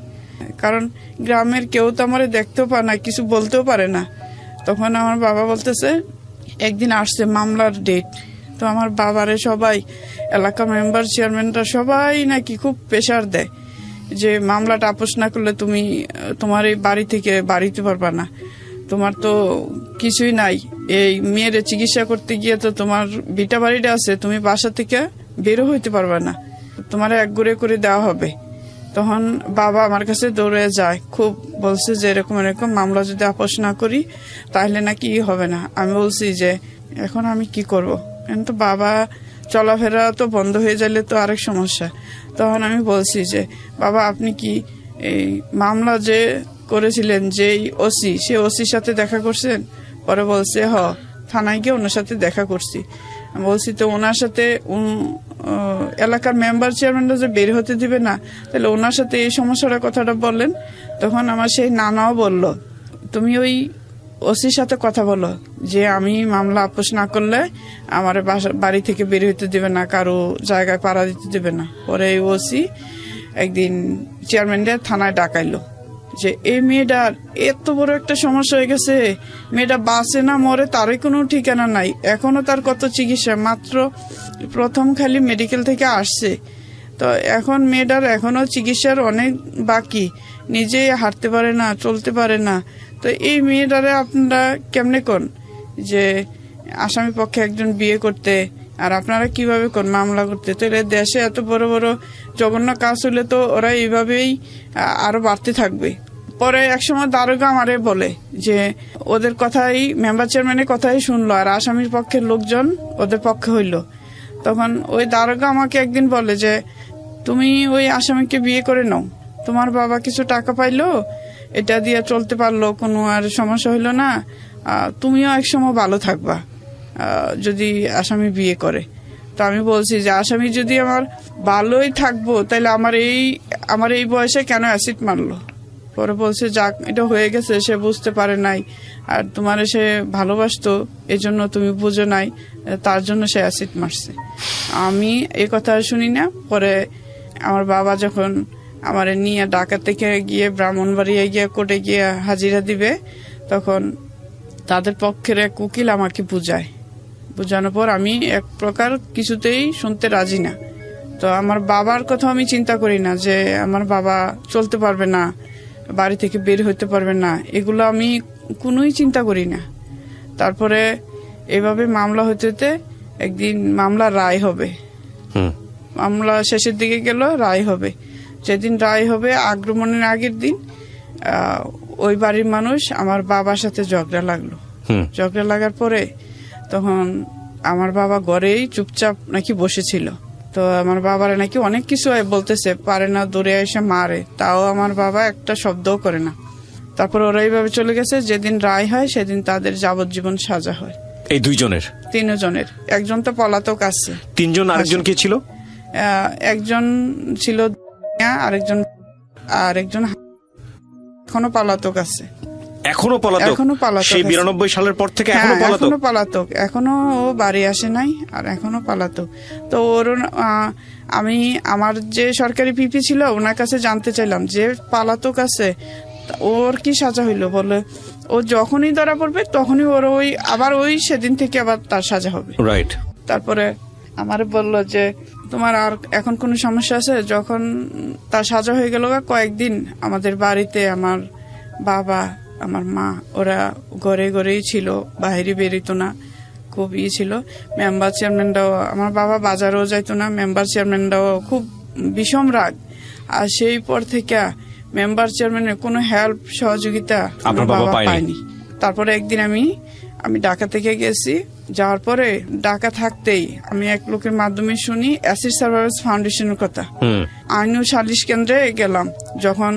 কারণ গ্রামের কেউ তো আমার দেখতেও পারে না, কিছু বলতেও পারে না। তখন আমার বাবা বলতেছে একদিন আসছে মামলার ডেট। তো আমার বাবারে সবাই, এলাকা মেম্বার চেয়ারম্যানরা সবাই নাকি খুব প্রেশার দেয় যে মামলাটা আপোষ না করলে তুমি তোমার এই বাড়ি থেকে বাড়িতে পারবা না, তোমার তো কিছুই নাই, এই মেয়ের চিকিৎসা করতে গিয়ে তো তোমার বিটা বাড়িটা আছে, তুমি বাসা থেকে বেরো হইতে পারবা না, তোমার এক ঘুরে করে দেওয়া হবে। তখন বাবা আমার কাছে দৌড়ে যায়, খুব বলছে যে এরকম মামলা যদি আপোষ না করি তাহলে নাকি হবে না। আমি বলছি যে এখন আমি কি করব, এখন তো বাবা চলাফেরা তো বন্ধ হয়ে গেলে তো আরেক সমস্যা। তখন আমি বলছি যে বাবা আপনি কি এই মামলা যে করেছিলেন যেই ওসি, সে ওসির সাথে দেখা করছেন? পরে বলছে থানায় গিয়ে ওনার সাথে দেখা করছি। আমি বলছি তো ওনার সাথে এলাকার মেম্বার চেয়ারম্যানরা যে বের হতে দিবে না, তাহলে ওনার সাথে এই সমস্যাটা কথাটা বললেন। তখন আমার সেই নানাও বলল তুমি ওই ওসির সাথে কথা বলো যে আমি মামলা আপোষ না করলে আমার বাড়ি থেকে বের হইতে দেবে না, কারো জায়গায় পাড়া দিতে দেবে না। পরে এই ওসি একদিন চেয়ারম্যানদের থানায় ডাকাইলো যে এই মেয়েটার এত বড় একটা সমস্যা হয়ে গেছে, মেয়েটা বাঁচে না মরে তারই কোনো ঠিকানা নাই, এখনো তার কত চিকিৎসা, মাত্র প্রথম খালি মেডিকেল থেকে আসছে, তো এখন মেয়েটার এখনো চিকিৎসার অনেক বাকি, নিজেই হাঁটতে পারে না, চলতে পারে না। তো এই মেয়েটারে আপনারা কেমনে কোন যে আসামি পক্ষে একজন বিয়ে করতে, আর আপনারা কিভাবে কোন মামলা করতে? তো এর দেশে এত বড় বড় জঘন্য কাজ হলে তো ওরা এইভাবেই আরো বাড়তে থাকবে। পরে একসময় দারোগা আমারে বলে যে ওদের কথাই, মেম্বার চেয়ারম্যানের কথাই শুনলো, আর আসামির পক্ষের লোকজন ওদের পক্ষে হইল। তখন ওই দারোগা আমাকে একদিন বলে যে তুমি ওই আসামিকে বিয়ে করে নাও, তোমার বাবা কিছু টাকা পাইলো, এটা দিয়ে চলতে পারলো, কোনো আর সমস্যা হইলো না, তুমিও একসময় ভালো থাকবা যদি আসামি বিয়ে করে। তো আমি বলছি যে আসামি যদি আমার ভালোই থাকবো তাহলে আমার এই বয়সে কেন অ্যাসিড মারলো? পরে বলছে যাক এটা হয়ে গেছে, সে বুঝতে পারে নাই, আর তোমার সে ভালোবাসতো এই জন্য তুমি বুঝো নাই, তার জন্য সে অ্যাসিড মারছে। আমি এই কথা শুনি না। পরে আমার বাবা যখন আমার নিয়ে ঢাকা থেকে গিয়ে ব্রাহ্মণবাড়িয়া গিয়ে কোর্টে গিয়ে হাজিরা দিবে, তখন তাদের পক্ষের এক উকিল আমাকে বুঝানোর পর আমি এক প্রকার কিছুতেই শুনতে রাজি না। তো আমার বাবার কথা আমি চিন্তা করি না যে আমার বাবা চলতে পারবে না, বাড়ি থেকে বের হতে পারবে না, এগুলো আমি কোনোই চিন্তা করি না। তারপরে এভাবে মামলা হতে হতে একদিন মামলা রায় হবে, মামলা শেষের দিকে গেল, রায় হবে। যেদিন রায় হবে আক্রমণের আগের দিন ওই বাড়ির মানুষ আমার বাবার সাথে ঝগড়া লাগার পরে তখন আমার বাবা ঘরেই চুপচাপ নাকি বসেছিল। তো আমার বাবার নাকি অনেক কিছু বলতেছে, পারে না, দৌড়ে এসে মারে, তাও আমার বাবা একটা শব্দও করে না। তারপর ওরা এইভাবে চলে গেছে। যেদিন রায় হয় সেদিন তাদের যাবজ্জীবন সাজা হয়। এই তিনজনের, একজন তো পলাতক আছে। তিনজন, আরেকজন কি ছিল? একজন ছিল আরেকজন এখনো পলাতক আছে। এখনো পলাতক? সেই 92 সালের পর থেকে এখনো পলাতক, এখনো ও বাড়ি আসে নাই, আর এখনো পলাতক। তো ওর আমি আমার যে সরকারি পিপি ছিল ওনার কাছে জানতে চাইলাম যে পলাতক আছে ওর কি সাজা হইলো। বলে ও যখনই ধরা পড়বে তখনই ওর আবার সেদিন থেকে আবার তার সাজা হবে। রাইট। তারপরে আমারে বলল যে তোমার আর এখন কোনো সমস্যা আছে? যখন তার সাজা হয়ে গেল কয়েকদিন আমাদের বাড়িতে আমার বাবা আমার মা ওরা ঘরে ঘরেই ছিল, বাইরে বেরোতো না, খুব ছিল। মেম্বার চেয়ারম্যানরাও, আমার বাবা বাজারেও যাইতো না, মেম্বার চেয়ারম্যানরাও খুব বিষম রাগ। আর সেই পর থেকে মেম্বার চেয়ারম্যানের কোনো হেল্প সহযোগিতা আমার বাবা পায়নি। তারপরে একদিন আমি ঢাকা থেকে গেছি, যাওয়ার পরে ঢাকা থাকতেই আমি এক লোকের মাধ্যমে শুনি অ্যাসিড সার্ভাইভার্স ফাউন্ডেশনের কথা। আইন ও সালিশ কেন্দ্রে গেলাম, যখন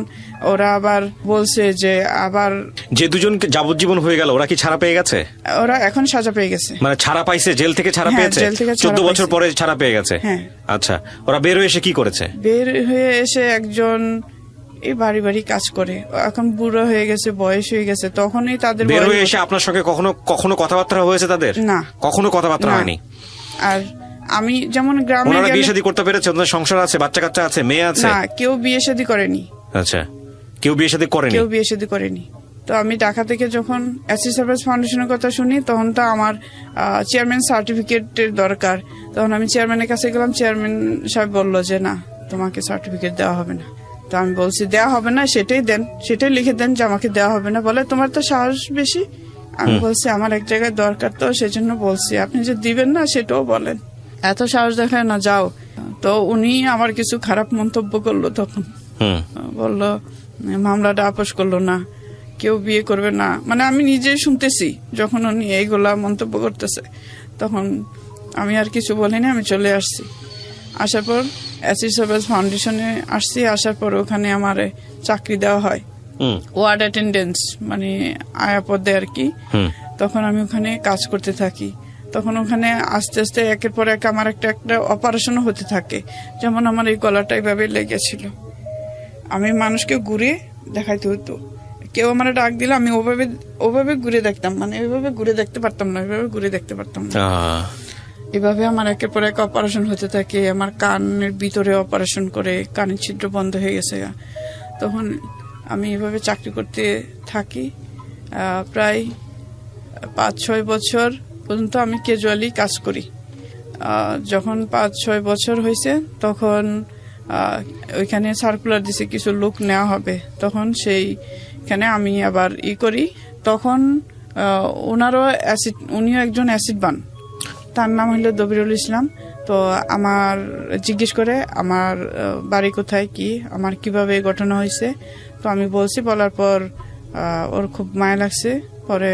ওরা আবার বলছে যে আবার যে দুজন যাবজ্জীবন হয়ে গেল ওরা কি ছাড়া পেয়ে গেছে? ওরা এখন সাজা পেয়ে গেছে, মানে ছাড়া পাইছে, জেল থেকে ছাড়া পেয়েছে, জেল থেকে 14 বছর পরে ছাড়া পেয়ে গেছে। হ্যাঁ। আচ্ছা, ওরা বের হয়ে এসে কি করেছে? বের হয়ে এসে একজন এই বাড়ি বাড়ি কাজ করে, এখন বুড়ো হয়ে গেছে, বয়স হয়ে গেছে, তখনই তাদের বের হয়ে এসে আপনার সঙ্গে কখনো কথাবার্তা হয়েছে তাদের? না, কখনো কথাবার্তা হয়নি। আর আমি যেমন গ্রামে ওনারা বিয়ে শাদী করতে পেরেছে? ওদের সংসার আছে, বাচ্চা কাচ্চা আছে, মেয়ে আছে? না, কেউ বিয়ে শাদী করেনি। আচ্ছা, কেউ বিয়ে শাদী করেনি? কেউ বিয়ে শাদী করেনি। তো আমি ঢাকা থেকে যখন অ্যাসিড সার্ভিস ফাউন্ডেশনের কথা শুনি, তখন তো আমার চেয়ারম্যান সার্টিফিকেটের দরকার। তখন আমি চেয়ারম্যানের কাছে গেলাম, চেয়ারম্যান সাহেব বললো যে না, তোমাকে সার্টিফিকেট দেওয়া হবে না। তো আমি বলছি দেওয়া হবে না, সেটাই দেন, সেটাই লিখে দেন যে আমাকে দেওয়া হবে না। বলে তোমার তো সাহস বেশি। আমি বলছি আমার এক জায়গায় দরকার, তো সেজন্য বলছি, আপনি যে দিবেন না সেটাও বলেন, এত সাহস দেখায় না, যাও। তো উনি আমার কিছু খারাপ মন্তব্য করলো, তখন বললো মামলাটা আপোষ করলো না, কেউ বিয়ে করবে না, মানে আমি নিজেই শুনতেছি যখন উনি এইগুলা মন্তব্য করতেছে। তখন আমি আর কিছু বলিনি, আমি চলে আসছি। আসার পর অ্যাসিড সার্ভিস ফাউন্ডেশনে আসছি, আসার পর ওখানে আমার চাকরি দেওয়া হয়, ওয়ার্ড অ্যাটেন্ডেন্স, মানে আয়া পদে আর কি। তখন আমি ওখানে কাজ করতে থাকি। তখন ওখানে আস্তে আস্তে একের পর এক আমার একটা অপারেশনও হতে থাকে। যেমন আমার এই গলাটা এইভাবে লেগেছিল, আমি মানুষকে ঘুরে দেখাইতে হতো, কেউ আমার ডাক দিলে আমি ওভাবে ঘুরে দেখতাম, মানে ওইভাবে ঘুরে দেখতে পারতাম না, ওইভাবে ঘুরে দেখতে পারতাম না। এভাবে আমার একের পর এক অপারেশন হতে থাকে। আমার কানের ভিতরে অপারেশন করে কানের ছিদ্র বন্ধ হয়ে গেছে। তখন আমি এভাবে চাকরি করতে থাকি, প্রায় 5-6 বছর পর্যন্ত আমি ক্যাজুয়ালি কাজ করি। যখন 5-6 বছর হয়েছে, তখন ওইখানে সার্কুলার দিছে কিছু লোক নেওয়া হবে। তখন সেইখানে আমি আবার করি। তখন উনিও একজন অ্যাসিড বান, তার নাম হলো দবিরুল ইসলাম। তো আমার জিজ্ঞেস করে আমার বাড়ি কোথায়, কি আমার কিভাবে ঘটনা হয়েছে। তো আমি বলছি, বলার পর ওর খুব মায়া লাগছে। পরে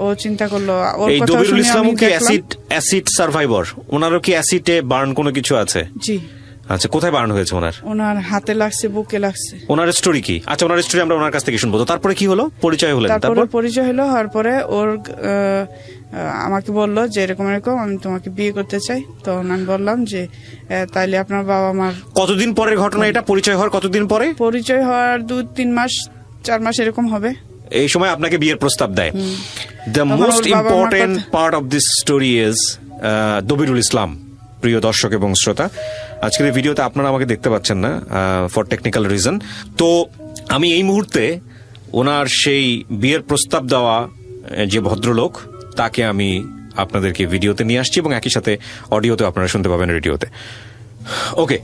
ও চিন্তা করলো, ওর কথা শুনে আমি দেখলাম অ্যাসিড সার্ভাইভার, ওনারও কি অ্যাসিডে বার্ন কোনো কিছু আছে? জি। আচ্ছা, কোথায় বার্ন হয়েছে ওনার? ওনার হাতে লাগছে, বুকে লাগছে। ওনার স্টোরি কি? আচ্ছা, ওনার স্টোরি আমরা ওনার কাছ থেকে শুনবো। তো তারপরে কি হলো? পরিচয় হলো? তারপরে পরিচয় হলো, হওয়ার পরে ওর আমাকে বললো যে এরকম এরকম আমি তোমাকে বিয়ে করতে চাই। তো আমি বললাম যে তাইলে আপনার বাবা মার। কতদিন পরের ঘটনা এটা? পরিচয় হওয়ার কতদিন পরে? পরিচয় হওয়ার 2-3 মাস 4 মাস এরকম হবে। এই সময় আপনাকে বিয়ের প্রস্তাব দেয়। The most important part of this story is Dabirul Islam. প্রিয় দর্শক এবং শ্রোতা, আজকের এই ভিডিওতে আপনারা আমাকে দেখতে পাচ্ছেন না ফর টেকনিক্যাল রিজন। তো আমি এই মুহূর্তে ওনার সেই বিয়ের প্রস্তাব দেওয়া যে ভদ্রলোক, তাকে আমি আপনাদেরকে ভিডিওতে নিয়ে আসছি এবং একই সাথে অডিওতে আপনারা শুনতে পাবেন রেডিওতে। ওকে,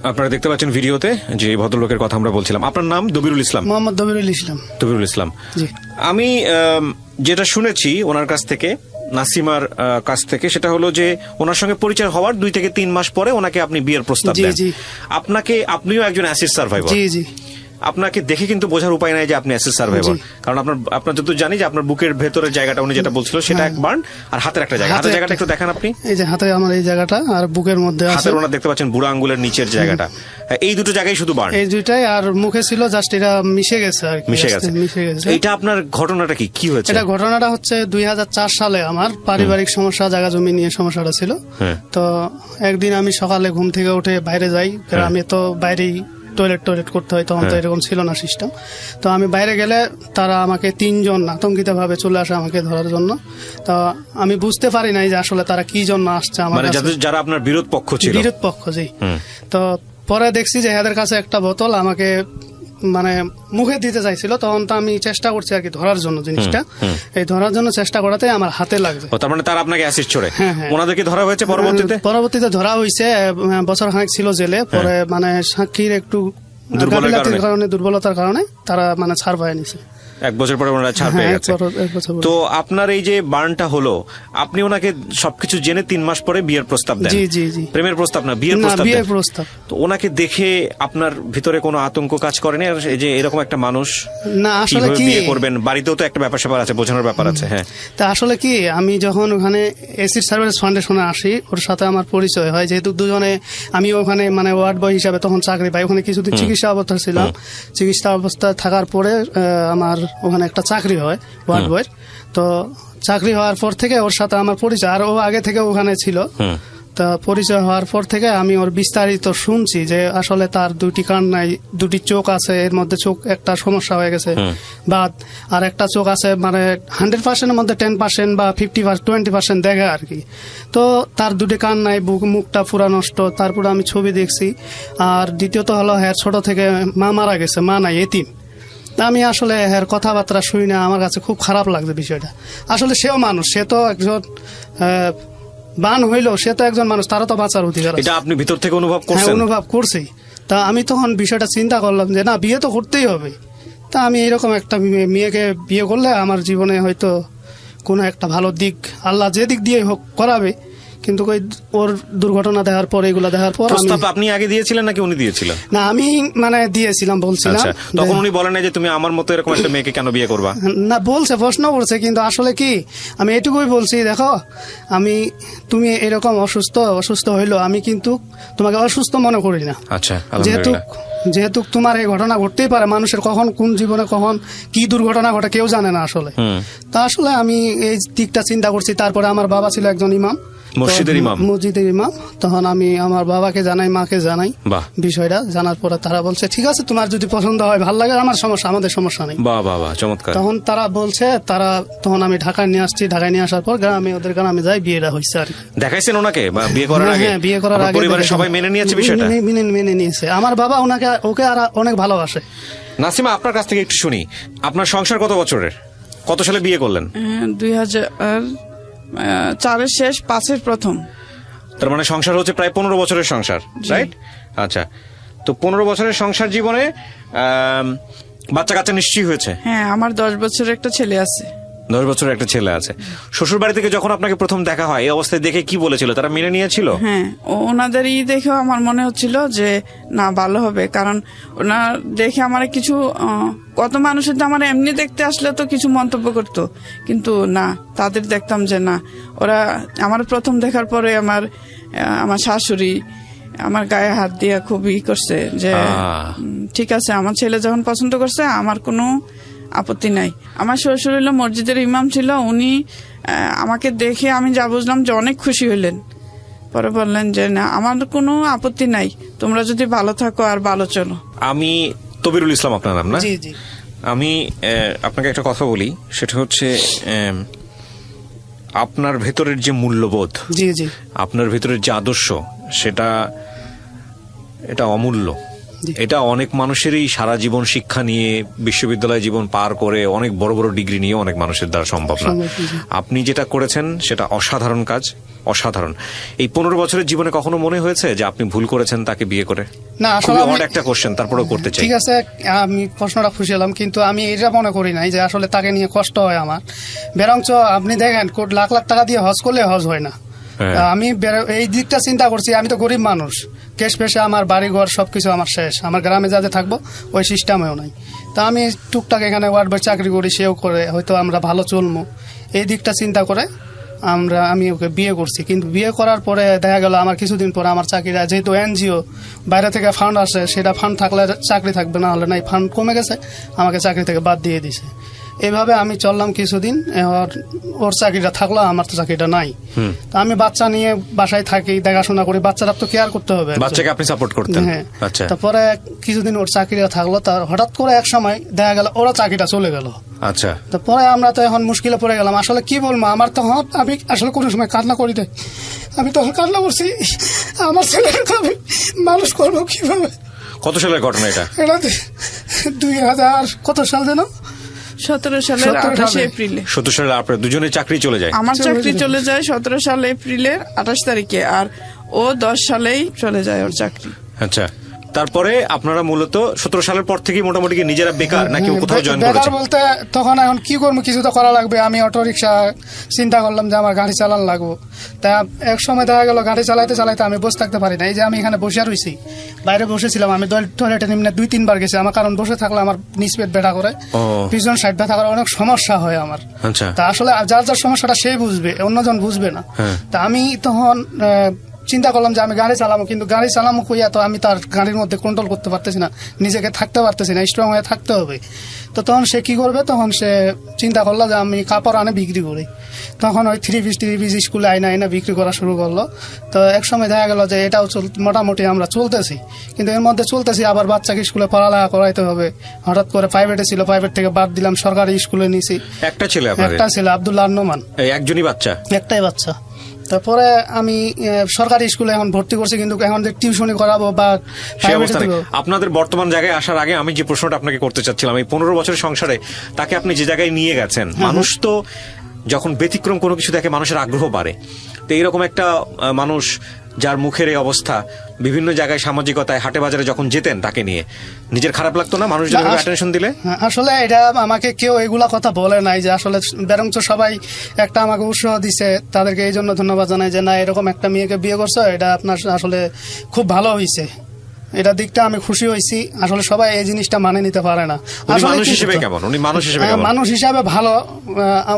আপনারা দেখতে পাচ্ছেন ভিডিওতে যে ভদ্রলোকের কথা আমরা বলছিলাম। আপনার নাম? দবিরুল ইসলাম। মোহাম্মদ দবিরুল ইসলাম। দবিরুল ইসলাম। আমি যেটা শুনেছি ওনার কাছ থেকে, নাসিমার কাছ থেকে, সেটা হলো যে ওনার সঙ্গে পরিচয় হওয়ার 2 থেকে 3 মাস পরে ওনাকে আপনি বিয়ের প্রস্তাব দেন। আপনিও একজন অ্যাসিড সার্ভাইভার। জি জি। আপনাকে দেখে কিন্তু বোঝার উপায় নাই যে আপনি অ্যাসিড সার্ভাইভার, কারণ আপনার যত জানি যে আপনার বুকের ভেতরের জায়গাটা উনি যেটা বলছিল সেটা এক বার্ন, আর হাতের একটা জায়গা। হাতের জায়গাটা একটু দেখান আপনি। এই যে হাতে আমার এই জায়গাটা, আর বুকের মধ্যে আছে। হাতের ওনার দেখতে পাচ্ছেন বুড়ো আঙ্গুলের নিচের জায়গাটা, এই দুটো জায়গায় শুধু বার্ন। এই দুইটাই, আর মুখে ছিল জাস্ট এটা মিশে গেছে আর কি। মিশে গেছে। এটা আপনার ঘটনাটা কি হয়েছে? এটা ঘটনাটা হচ্ছে 2004 সালে আমার পারিবারিক সমস্যা, জায়গা জমি নিয়ে সমস্যাটা ছিল। তো একদিন আমি সকালে ঘুম থেকে উঠে বাইরে যাই, আমি তো বাইরেই টয়লেট করতে হয়, তখন তো এরকম ছিল না সিস্টেম। তো আমি বাইরে গেলে তারা আমাকে 3 জন আতঙ্কিত ভাবে চলে আসে আমাকে ধরার জন্য। তো আমি বুঝতে পারি নাই যে আসলে তারা কি জন্য আসছে আমার কাছে। যারা আপনার বিরোধ পক্ষ ছিল? বিরোধ পক্ষ, জি। তো পরে দেখছি যে এদের কাছে একটা বোতল, আমাকে মানে মুখে দিতে চাইছিল, তখন তো আমি চেষ্টা করছি আর কি ধরার জন্য জিনিসটা। এই ধরার জন্য চেষ্টা করাতে আমার হাতে লাগছে। ও, তার মানে তারা আপনাকে অ্যাসিড ছোড়ে? হ্যাঁ, হ্যাঁ। ওনাদেরকে ধরা হয়েছে পরবর্তীতে ধরা হয়েছে, বছর খানেক ছিল জেলে। পরে মানে সাক্ষীর একটু দুর্বলতার কারণে তারা মানে ছাড় পায় নিছে। 1 বছর পরে ওনারা ছাড় পেয়ে গেছে। তো আপনার এই যে বার্নটা হলো, আপনি ওনাকে সবকিছু জেনে 3 মাস পরে বিয়ের প্রস্তাব দেন? জি জি জি। প্রেমের প্রস্তাব না, বিয়ের প্রস্তাব। তো ওনাকে দেখে আপনার ভিতরে কোনো আতঙ্ক কাজ করেনি এই যে এরকম একটা মানুষ না আসলে কি বিয়ে করবেন? বাড়িতেও তো একটা ব্যাপার স্যাপার আছে, বোঝানোর ব্যাপার আছে। হ্যাঁ, তা আসলে কি আমি যখন ওখানে এসিড সার্ভিস ফাউন্ডেশনে আসি, ওর সাথে আমার পরিচয় হয়, যেহেতু দুজনে আমি ওখানে মানে ওয়ার্ড বয় হিসাবে তখন চাকরি পাই। ওখানে কিছুদিন চিকিৎসা অবস্থায় ছিলাম। চিকিৎসা অবস্থায় থাকার পরে আমার ওখানে একটা চাকরি হয় ওয়ার্ড বয়ের। তো চাকরি হওয়ার পর থেকে ওর সাথে আমার পরিচয়, আর ও আগে থেকে ওখানে ছিল। তা পরিচয় হওয়ার পর থেকে আমি ওর বিস্তারিত শুনছি যে আসলে তার 2টি কান নাই, 2টি চোখ আছে, এর মধ্যে চোখ একটা সমস্যা হয়ে গেছে, বাদ আর একটা চোখ আছে মানে 100%-এর মধ্যে 10% বা 20% দেখে আর কি। তো তার 2টি কান নাই, মুখটা পুরা নষ্ট। তারপর আমি ছবি দেখছি। আর দ্বিতীয়ত হলো হ্যাঁ ছোট থেকে মা মারা গেছে, মা নাই, এতিম। আমি আসলে এর কথাবার্তা শুনি না, আমার কাছে খুব খারাপ লাগছে বিষয়টা। আসলে সেও মানুষ, সে তো একজন বান হইলো, সে তো একজন মানুষ, তারও তো বাঁচার অধিকার আছে। এটা আপনি ভিতর থেকে অনুভব করছেন? হ্যাঁ, অনুভব করছি। তা আমি তখন বিষয়টা চিন্তা করলাম যে না, বিয়ে তো করতেই হবে। তা আমি এরকম একটা মেয়েকে বিয়ে করলে আমার জীবনে হয়তো কোনো একটা ভালো দিক, আল্লাহ যে দিক দিয়ে হোক করাবে। কিন্তু ওর দুর্ঘটনা দেখার পর, এগুলা দেখার পর প্রস্তাব আপনি আগে দিয়েছিলেন নাকি উনি দিয়েছিলেন? না, আমি মানে দিয়েছিলাম, বলছিলাম। তখন উনি বলেন না যে তুমি আমার মতো এরকম একটা মেয়েকে কেন বিয়ে করবা? না, বলছে, প্রশ্ন করছে, কিন্তু আসলে কি আমি এটুকুই বলছি, দেখো তুমি এরকম অসুস্থ হইলো, আমি কিন্তু তোমাকে অসুস্থ মনে করি না। আচ্ছা, যেহেতু তোমার এই ঘটনা ঘটতেই পারে, মানুষের কখন কোন জীবনে কখন কি দুর্ঘটনা ঘটে কেউ জানে না আসলে। তা আসলে আমি এই দিকটা চিন্তা করছি। তারপরে আমার বাবা ছিল একজন ইমাম, মসজিদের ইমাম। তখন আমি আমার বাবাকে জানাই, মাকে জানাই বিষয়টা। জানার পরে তারা বলছে ঠিক আছে, তোমার যদি পছন্দ হয়, ভালো লাগে, আমাদের সমস্যা নেই। চমৎকার। তখন তারা বলছে, তখন আমি ঢাকায় নিয়ে আসছি। ঢাকায় নিয়ে আসার পর ওদের গ্রামে যাই, বিয়েটা হয়েছে আর কি। দেখাইছেন ওনাকে বিয়ে করার আগে? হ্যাঁ, বিয়ে করার আগে পরিবারের সবাই মেনে নিয়েছে বিষয়টা? মেনে নিয়েছে। আমার বাবা ওকে আর অনেক ভালোবাসে। নাসিমা, আপনার কাছ থেকে একটু শুনি, আপনার সংসার কত বছরের? কত সালে বিয়ে করলেন? 2004-এর শেষ, 5-এর প্রথম। তার মানে সংসার হচ্ছে প্রায় 15 বছরের সংসার, রাইট? আচ্ছা, তো 15 বছরের সংসার জীবনে বাচ্চা কাচ্চা নিশ্চয়ই হয়েছে? হ্যাঁ, আমার 10 বছরের একটা ছেলে আছে। 10 বছরের একটা ছেলে আছে। শ্বশুর বাড়ি থেকে যখন আপনাকে প্রথম দেখা হয়, এই অবস্থায় দেখে কি বলেছিল? তারা মেনে নিয়েছিল? হ্যাঁ, ওনাদের দেখেও আমার মনে হচ্ছিল যে না, ভালো হবে। কারণ ওনার দেখে আমার কিছু, কত মানুষের তো আমার এমনি দেখতে আসলে তো কিছু মন্তব্য করতো, কিন্তু না, তাদের দেখতাম যে না, ওরা আমার প্রথম দেখার পরে আমার শাশুড়ি আমার গায়ে হাত দিয়ে খুব করছে যে ঠিক আছে, আমার ছেলে যখন পছন্দ করছে, আমার কোনো আপত্তি নাই। আমার শ্বশুর হলো মসজিদের ইমাম ছিল। উনি আমাকে দেখে আমি যা বুঝলাম যে অনেক খুশি হইলেন। পরে বললেন যে না, আমার কোনো আপত্তি নাই, তোমরা যদি ভালো থাকো আর ভালো চলো। আমি তবিরুল ইসলাম আপনার নাম, না? জি জি। আমি আপনাকে একটা কথা বলি, সেটা হচ্ছে আপনার ভেতরের যে মূল্যবোধ, জি জি, আপনার ভেতরের যে আদর্শ, এটা অমূল্য। এটা অনেক মানুষেরই সারা জীবন শিক্ষা নিয়ে, বিশ্ববিদ্যালয় জীবন পার করে, অনেক বড় বড় ডিগ্রি নিয়ে অনেক মানুষের দ্বারা সম্ভব না। আপনি যেটা করেছেন সেটা অসাধারণ কাজ, অসাধারণ। এই 15 বছরের জীবনে কখনো মনে হয়েছে যে আপনি ভুল করেছেন তাকে বিয়ে করে? না, আসলে একটা কোশ্চেন, তারপরেও করতে চাই। ঠিক আছে, আমি প্রশ্নটা খুশি হলাম, কিন্তু আমি এটা মনে করি নাই যে আসলে তাকে নিয়ে কষ্ট হয় আমার। বরঞ্চ আপনি দেখেন, লাখ লাখ টাকা দিয়ে হজ করলে হজ হয় না। আমি এই দিকটা চিন্তা করছি, আমি তো গরিব মানুষ, কেশ পেশে আমার বাড়ি ঘর সবকিছু আমার শেষ, আমার গ্রামে যাতে থাকবো ওই সিস্টেমেও নাই। তা আমি টুকটাক এখানে ওয়ার্ড বয় চাকরি করি, সেও করে, হয়তো আমরা ভালো চলবো, এই দিকটা চিন্তা করে আমি ওকে বিয়ে করছি। কিন্তু বিয়ে করার পরে দেখা গেল আমার কিছুদিন পরে আমার চাকরিটা, যেহেতু এনজিও বাইরে থেকে ফান্ড আসে, সেটা ফান্ড থাকলে চাকরি থাকবে, না হলে নাই, ফান্ড কমে গেছে, আমাকে চাকরি থেকে বাদ দিয়ে দিছে। এভাবে আমি চললাম কিছুদিন, ওর চাকরিটা থাকলো, আমার তো চাকরিটা নাই। আমি বাচ্চা নিয়ে বাসায় থাকি, দেখাশোনা করি, বাচ্চারা তো কেয়ার করতে হবে, বাচ্চাকে আপনি সাপোর্ট করতেন। হ্যাঁ। তারপরে কিছুদিন ওর চাকরিটা থাকলো, তার হঠাৎ করে এক সময় দেখা গেল ওরা চাকরিটা চলে গেল। আচ্ছা, তারপরে আমরা তো এখন মুশকিলে পড়ে গেলাম। আসলে কি বলবো, আমার তখন আমি আসলে কোনো সময় কান্না করি নাই, আমি তখন কান্না করছি, আমার ছেলেকে আমি মানুষ করবো কিভাবে। কত সালের ঘটনা এটা? 2000 কত সাল যেন 17 সালের 17 28 সালে। এপ্রিলে 17 সালে আপনার দুজনের চাকরি চলে যায়। আমার চাকরি চলে যায় 17 সাল এপ্রিলের 28 তারিখে, আর ও 10 সালেই চলে যায় ওর চাকরি। আচ্ছা, তারপরে আপনারা মূলত 17 সালের পর থেকে মোটামুটি কি নিজেরা বেকার নাকি কোথাও জয়েন বেকার করেছেন? বলতে তখন এখন কি করবো, কিছু তো করা লাগবে। আমি অটো রিক্সা চিন্তা করলাম যে আমার গাড়ি চালান লাগবো। তা এক সময় দেখা গেল গাড়ি চালাইতে চালাইতে আমি বসে থাকতে পারি না। এই যে আমি এখানে বসে রয়েছি, বাইরে বসেছিলাম, আমি টয়লেটে নিম্নে 2-3 বার গেছি। আমার কারণ বসে থাকলে আমার নিচ পেট ব্যথা করে, ও। পিছন সাইড ব্যথা করে, অনেক সমস্যা হয় আমার। আচ্ছা। তা আসলে যার যার সমস্যাটা সেই বুঝবে, অন্যজন বুঝবে না। হ্যাঁ। তা আমি তখন চিন্তা করলাম যে আমি গাড়ি চালাবো, কিন্তু গাড়ি চালাবো কইয়া তো আমি তার গাড়ির মধ্যে কন্ট্রোল করতে পারতেছি না, নিজেকে থাকতে পারতেছি না, স্ট্রং হয়ে থাকতে হবে। তো তখন সে কি করবে, তখন সে চিন্তা করলো যে আমি কাপড় আনে বিক্রি করি। তখন ওই 3 পিস স্কুলে আইনা বিক্রি করা শুরু করলো। তো এক সময় দেখা গেল যে এটাও মোটামুটি আমরা চলতেছি, কিন্তু এর মধ্যে চলতেছি আবার বাচ্চাকে স্কুলে পড়ালেখা করাইতে হবে। হঠাৎ করে প্রাইভেটে ছিল, প্রাইভেট থেকে বাদ দিলাম, সরকারি স্কুলে নিয়েছি। একটা ছেলে আপনাদের? একটা ছিল, আব্দুল্লাহ নোমান, এই একজনই বাচ্চা? একটাই বাচ্চা। তারপরে আমি সরকারি স্কুলে এখন ভর্তি করছি, কিন্তু এখন যে টিউশনি করাবো বা সেই প্রাইভেটে অবস্থা নেই। দিব। আপনাদের বর্তমান জায়গায় আসার আগে আমি যে প্রশ্নটা আপনাকে করতে চাচ্ছিলাম, এই 15 বছরের সংসারে তাকে আপনি যে জায়গায় নিয়ে গেছেন, মানুষ তো যখন ব্যতিক্রম কোনো কিছু দেখে মানুষের আগ্রহ বাড়ে। তো এইরকম একটা মানুষ যার মুখের এই অবস্থা, বিভিন্ন জায়গায় সামাজিকতায় হাটে বাজারে যখন যেতেন তাকে নিয়ে, নিজের খারাপ লাগতো না মানুষ যেভাবে অ্যাটেনশন দিলে? আসলে এটা আমাকে কেউ এগুলা কথা বলে নাই, যে আসলে বরঞ্চ সবাই একটা আমাকে উৎসাহ দিছে, তাদেরকে এই জন্য ধন্যবাদ জানাই যে না, এরকম একটা মেয়েকে বিয়ে করছো, এটা আপনার আসলে খুব ভালো হয়েছে। এটা দিকটা আমি খুশি হয়েছি। আসলে সবাই এই জিনিসটা মানে নিতে পারে না। আসলে মানুষ হিসেবে কেমন? উনি মানুষ হিসেবে কেমন? মানুষ হিসাবে ভালো।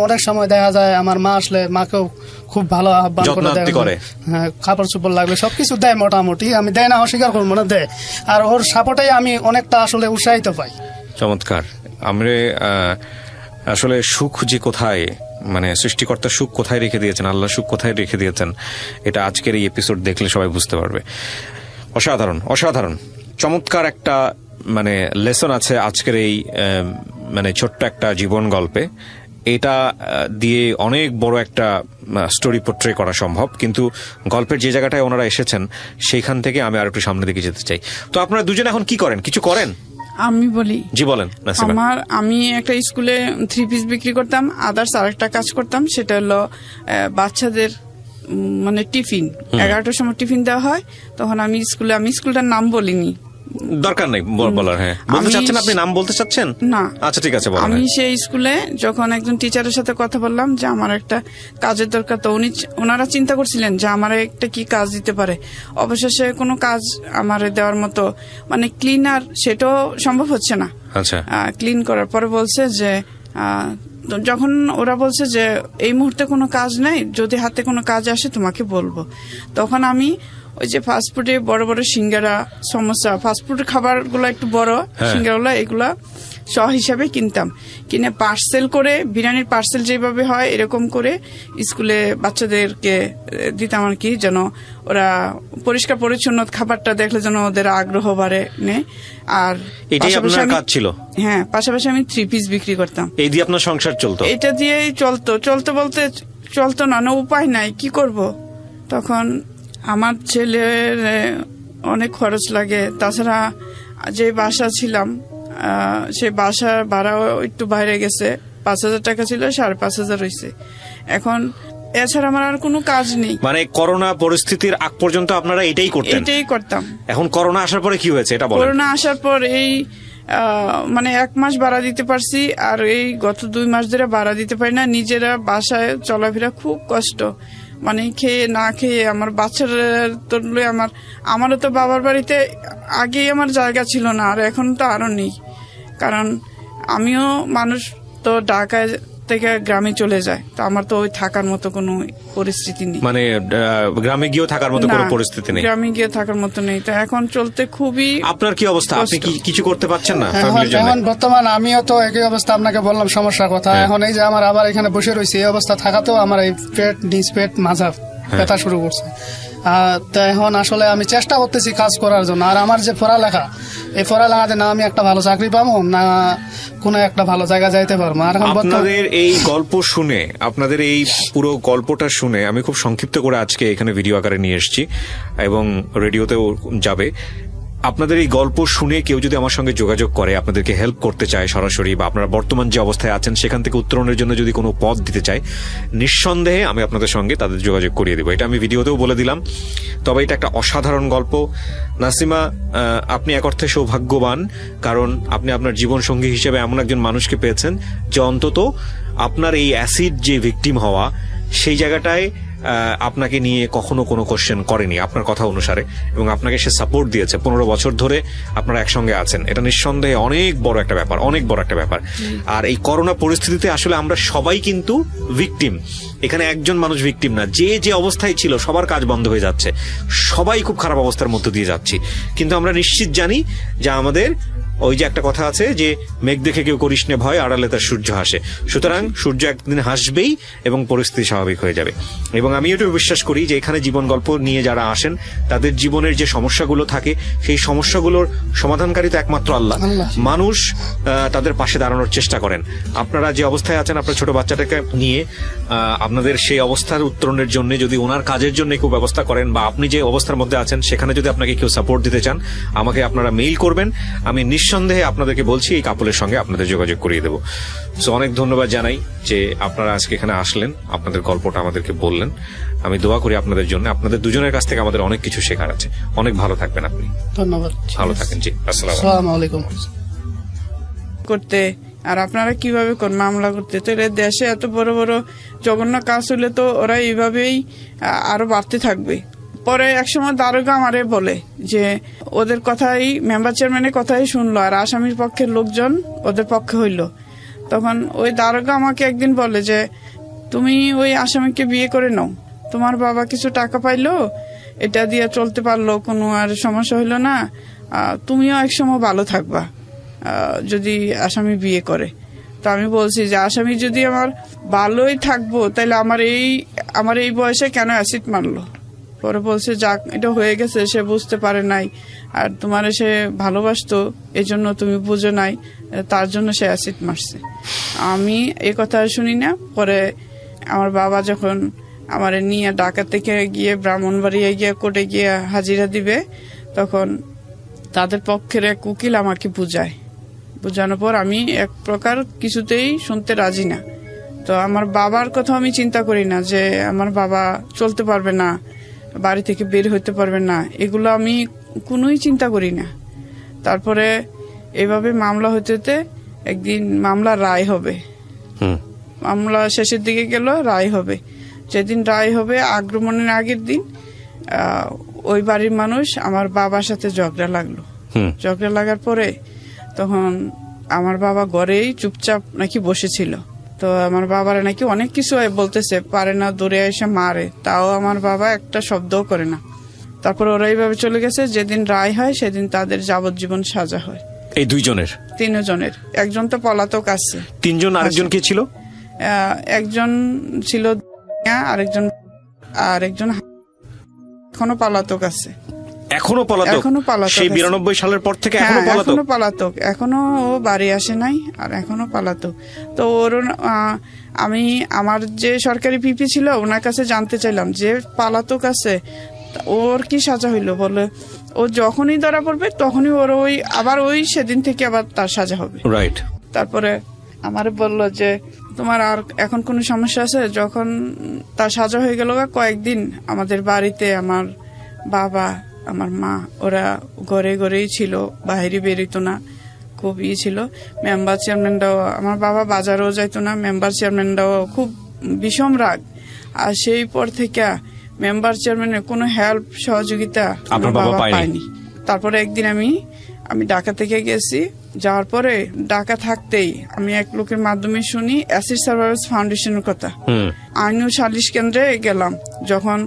অনেক সময় দেখা যায় আমার মা আসলে মাকেও খুব ভালো আহ্বান করে, হ্যাঁ, কাপড় চোপড় লাগলে সবকিছু দেয় মোটামুটি। আমি দেয় না অস্বীকার করবো না, দেয়। আর ওর সাপোর্টে আমি অনেকটা আসলে উৎসাহিত পাই। চমৎকার। আমরা আসলে সুখ যে কোথায়, মানে সৃষ্টিকর্তার সুখ কোথায় রেখে দিয়েছেন, আল্লাহ সুখ কোথায় রেখে দিয়েছেন, এটা আজকের এই এপিসোড দেখলে সবাই বুঝতে পারবে। অসাধারণ, অসাধারণ, চমৎকার একটা মানে লেসন আছে আজকের এই মানে ছোট্ট একটা জীবন গল্পে। এটা দিয়ে অনেক বড় একটা স্টোরি পোট্রে করা সম্ভব, কিন্তু গল্পের যে জায়গাটায় ওনারা এসেছেন সেইখান থেকে আমি আর একটু সামনের দিকে যেতে চাই। তো আপনারা দুজনে এখন কি করেন? কিছু করেন? আমি বলি। জি বলেন। আমি একটা স্কুলে 3 পিস বিক্রি করতাম, আদার্স আরেকটা কাজ করতাম, সেটা হলো বাচ্চাদের মানে টিফিন। 11টার সময় টিফিন দেওয়া হয়, তখন আমি স্কুলটার নাম বলিনি, দরকার নেই বলার। হ্যাঁ, বলতে চাচ্ছেন আপনি? নাম বলতে চাচ্ছেন না? আচ্ছা ঠিক আছে, বলেন। আমি সেই স্কুলে যখন একজন টিচারের সাথে কথা বললাম যে আমার একটা কাজের দরকার, তো ওনারা চিন্তা করছিলেন যে আমার একটা কি কাজ দিতে পারে। অবশেষে কোনো কাজ আমার দেওয়ার মতো মানে ক্লিনার, সেটাও সম্ভব হচ্ছে না। আচ্ছা। ক্লিন করার পরে বলছে যে যখন ওরা বলছে যে এই মুহূর্তে কোনো কাজ নেই, যদি হাতে কোনো কাজ আসে তোমাকে বলবো, তখন আমি ওই যে ফাস্টফুডে বড় বড় সিঙ্গারা, সমোসা, ফাস্টফুডের খাবারগুলো একটু বড় সিঙ্গারাগুলো, এগুলা হিসাবে কিনতাম, কিনে পার্সেল করে, বিরিয়ানির পার্সেল যেভাবে হয় এরকম করে স্কুলে বাচ্চাদেরকে দিতাম আর কি, যেন ওরা পরিষ্কার পরিচ্ছন্ন খাবারটা দেখলে যেন ওদের আগ্রহ বাড়ে নেয়। আর এটাই আপনার কাজ ছিল? হ্যাঁ, পাশাপাশি আমি 3 পিস বিক্রি করতাম। এই দিয়ে আপনার সংসার চলতো? এটা দিয়েই বলতে চলতো না, উপায় নাই, কি করব। তখন আমার ছেলের অনেক খরচ লাগে, তাছাড়া যে বাসা ছিলাম সে বাসার ভাড়াও একটু বাইরে গেছে, 5,000 টাকা ছিল, 5,500 হয়েছে এখন। এছাড়া আমার আর কোনো কাজ নেই। মানে করোনা পরিস্থিতির আগ পর্যন্ত আপনারা এটাই করতাম। এখন করোনা আসার পরে কি হয়েছে এটা বলেন? করোনা আসার পর এই মানে 1 মাস ভাড়া দিতে পারছি, আর এই গত 2 মাস ধরে ভাড়া দিতে পারি না। নিজেরা বাসায় চলাফেরা খুব কষ্ট, মানে খেয়ে না খেয়ে। আমার বাচ্চারা তুললে আমারও তো বাবার বাড়িতে আগেই আমার জায়গা ছিল না, আর এখন তো আরো নেই, কারণ আমিও মানুষ তো ঢাকায় থেকে গ্রামে চলে যায়, তো আমার তো ওই থাকার মতো কোনো পরিস্থিতি নেই। মানে গ্রামে গিয়েও থাকার মতো কোনো পরিস্থিতি নেই? গ্রামে গিয়ে থাকার মতো নেই। তো এখন চলতে খুবই। আপনার কি অবস্থা? আপনি কি কিছু করতে পারছেন না? এখন বর্তমান আমিও তো একই অবস্থা, আপনাকে বললাম সমস্যার কথা। এখন এই যে আমার আবার এখানে বসে রয়েছে, এই অবস্থা থাকাতেও আমার এই পেট, নিচ পেট, মাথা ব্যথা শুরু করছে। তো এখন আসলে আমি চেষ্টা করতেছি কাজ করার জন্য। আর আমার যে পড়ালেখা, এই পড়ালেখাতে না আমি একটা ভালো চাকরি পাবো, না কোনো একটা ভালো জায়গা যাইতে পারবো। আর আপনাদের এই গল্প শুনে, আপনাদের এই পুরো গল্পটা শুনে আমি খুব সংক্ষিপ্ত করে আজকে এখানে ভিডিও আকারে নিয়ে এসেছি এবং রেডিওতেও যাবে। আপনাদের এই গল্প শুনে কেউ যদি আমার সঙ্গে যোগাযোগ করে, আপনাদেরকে হেল্প করতে চায় সরাসরি, বা আপনারা বর্তমান যে অবস্থায় আছেন সেখান থেকে উত্তরণের জন্য যদি কোনো পথ দিতে চায়, নিঃসন্দেহে আমি আপনাদের সঙ্গে তাদের যোগাযোগ করিয়ে দেবো। এটা আমি ভিডিওতেও বলে দিলাম। তবে এটা একটা অসাধারণ গল্প। নাসিমা, আপনি এক অর্থে সৌভাগ্যবান, কারণ আপনি আপনার জীবনসঙ্গী হিসেবে এমন একজন মানুষকে পেয়েছেন যে অন্তত আপনার এই অ্যাসিড যে ভিকটিম হওয়া, সেই জায়গাটায় আপনাকে নিয়ে কখনো কোনো কোশ্চেন করেনি আপনার কথা অনুসারে, এবং আপনাকে সে সাপোর্ট দিয়েছে। 15 বছর ধরে আপনারা একসঙ্গে আছেন, এটা নিঃসন্দেহে অনেক বড় একটা ব্যাপার, অনেক বড় একটা ব্যাপার। আর এই করোনা পরিস্থিতিতে আসলে আমরা সবাই কিন্তু ভিকটিম। এখানে একজন মানুষ ভিকটিম না, যে যে অবস্থায় ছিল সবার কাজ বন্ধ হয়ে যাচ্ছে, সবাই খুব খারাপ অবস্থার মধ্যে দিয়ে যাচ্ছি। কিন্তু আমরা নিশ্চিত জানি যে আমাদের ওই যে একটা কথা আছে যে মেঘ দেখে কেউ করিস নে ভয়, আড়ালে তার সূর্য হাসে। সুতরাং সূর্য একদিন হাসবেই এবং পরিস্থিতি স্বাভাবিক হয়ে যাবে। এবং আমি এটাও বিশ্বাস করি যে এখানে জীবন গল্প নিয়ে যারা আসেন, তাদের জীবনের যে সমস্যাগুলো থাকে, সেই সমস্যাগুলোর সমাধানকারী তো একমাত্র আল্লাহ। মানুষ তাদের পাশে দাঁড়ানোর চেষ্টা করেন। আপনারা যে অবস্থায় আছেন, আপনার ছোট বাচ্চাটাকে নিয়ে আপনাদের সেই অবস্থার উত্তরণের জন্য যদি ওনার কাজের জন্য কেউ ব্যবস্থা করেন, বা আপনি যে অবস্থার মধ্যে আছেন সেখানে যদি আপনাকে কেউ সাপোর্ট দিতে চান, আমাকে আপনারা মেইল করবেন। আমি নিঃসন্দেহে আপনাদেরকে বলছি এই কাপলের সঙ্গে আপনাদের যোগাযোগ করিয়ে দেবো। সো অনেক ধন্যবাদ জানাই যে আপনারা আজকে এখানে আসলেন, আপনাদের গল্পটা আমাদেরকে বললেন। আমি দোয়া করি আপনাদের জন্য, আপনাদের দুজনের কাছ থেকে আমাদের অনেক কিছু শেখার আছে। অনেক ভালো থাকবেন আপনি। ধন্যবাদ। ভালো থাকেন। জি, আসসালামু আলাইকুম। করতে আর আপনারা কিভাবে কোন মামলা করতে, তো এরা দেশে এত বড় বড় জঘন্য কাজ হলে তো ওরা এইভাবেই আরো বাড়তে থাকবে। পরে একসময় দারোগা আমারে বলে যে ওদের কথাই, মেম্বার চেয়ারম্যানের কথাই শুনলো, আর আসামির পক্ষের লোকজন ওদের পক্ষে হইলো। তখন ওই দারোগা আমাকে একদিন বলে যে তুমি ওই আসামিকে বিয়ে করে নাও, তোমার বাবা কিছু টাকা পাইলো, এটা দিয়ে চলতে পারলো, কোনো আর সমস্যা হইলো না, তুমিও একসময় ভালো থাকবা যদি আসামি বিয়ে করে। তো আমি বলছি যে আসামি যদি আমার ভালোই থাকবো, তাহলে আমার এই বয়সে কেন অ্যাসিড মারলো? পরে বলছে যাক, এটা হয়ে গেছে, সে বুঝতে পারে নাই, আর তোমার সে ভালোবাসতো, এই জন্য তুমি বুঝো নাই, তার জন্য সে অ্যাসিড মারছে। আমি এই কথা শুনি না। পরে আমার বাবা যখন আমার নিয়ে ঢাকা থেকে গিয়ে ব্রাহ্মণবাড়িয়া গিয়ে কোর্টে গিয়ে হাজিরা দিবে, তখন তাদের পক্ষের এক উকিল আমাকে বুঝানোর পর আমি এক প্রকার কিছুতেই শুনতে রাজি না। তো আমার বাবার কথা আমি চিন্তা করি না যে আমার বাবা চলতে পারবে না, বাড়ি থেকে বের হইতে পারবে না, এগুলো আমি কোনোই চিন্তা করি না। তারপরে এভাবে মামলা হতে হতে একদিন মামলা রায় হবে। মামলা শেষের দিকে গেল, রায় হবে। যেদিন রায় হবে আগ্রমণের আগের দিন ওই বাড়ির মানুষ আমার বাবার সাথে ঝগড়া লাগলো। ঝগড়া লাগার পরে তখন আমার বাবা ঘরেই চুপচাপ নাকি বসেছিল। তো আমার বাবার নাকি অনেক কিছু বলতেছে, পারে না, দৌড়ে এসে মারে, তাও আমার বাবা একটা শব্দও করে না। তারপর ওরা এইভাবে চলে গেছে। যেদিন রায় হয় সেদিন তাদের যাবজ্জীবন সাজা হয়। এই দুইজনের? তিনজনের। একজন তো পলাতক আছে। তিনজন? আরেকজন কি ছিল? একজন ছিল, আরেকজন এখনো পলাতক আছে। এখনো পলাতক? সেই 92 সালের পর থেকে এখনো পলাতক। এখনো ও বাড়ি আসে নাই, আর এখনো পলাতক। তো ওর আমি আমার যে সরকারি পিপি ছিল ওনার কাছে জানতে চাইলাম যে পলাতক আছে, ওর কি সাজা হইলো? বলে ও যখনই ধরা পড়বে তখনই ওর ওই সেদিন থেকে আবার তার সাজা হবে। রাইট। তারপরে আমার বললো যে তোমার আর এখন কোনো সমস্যা আছে? যখন তার সাজা হয়ে গেল কয়েকদিন আমাদের বাড়িতে আমার বাবা, আমার মা, ওরা ঘরেই ছিল, বাইরে বেরোতো না, খুব ছিল। মেম্বার চেয়ারম্যানরাও, আমার বাবা বাজারেও যাইতো না, মেম্বার চেয়ারম্যানরাও খুব বিষম রাগ। আর সেই পর থেকে মেম্বার চেয়ারম্যানের কোনো হেল্প সহযোগিতা আমার বাবা পায়নি। তারপরে একদিন আমি ঢাকা থেকে গেছি, যাওয়ার পরে ঢাকা থাকতেই আমি এক লোকের মাধ্যমে শুনি অ্যাসিড সার্ভাইভার্স ফাউন্ডেশনের কথা। আইনু সালিশ কেন্দ্রে গেলাম, যখন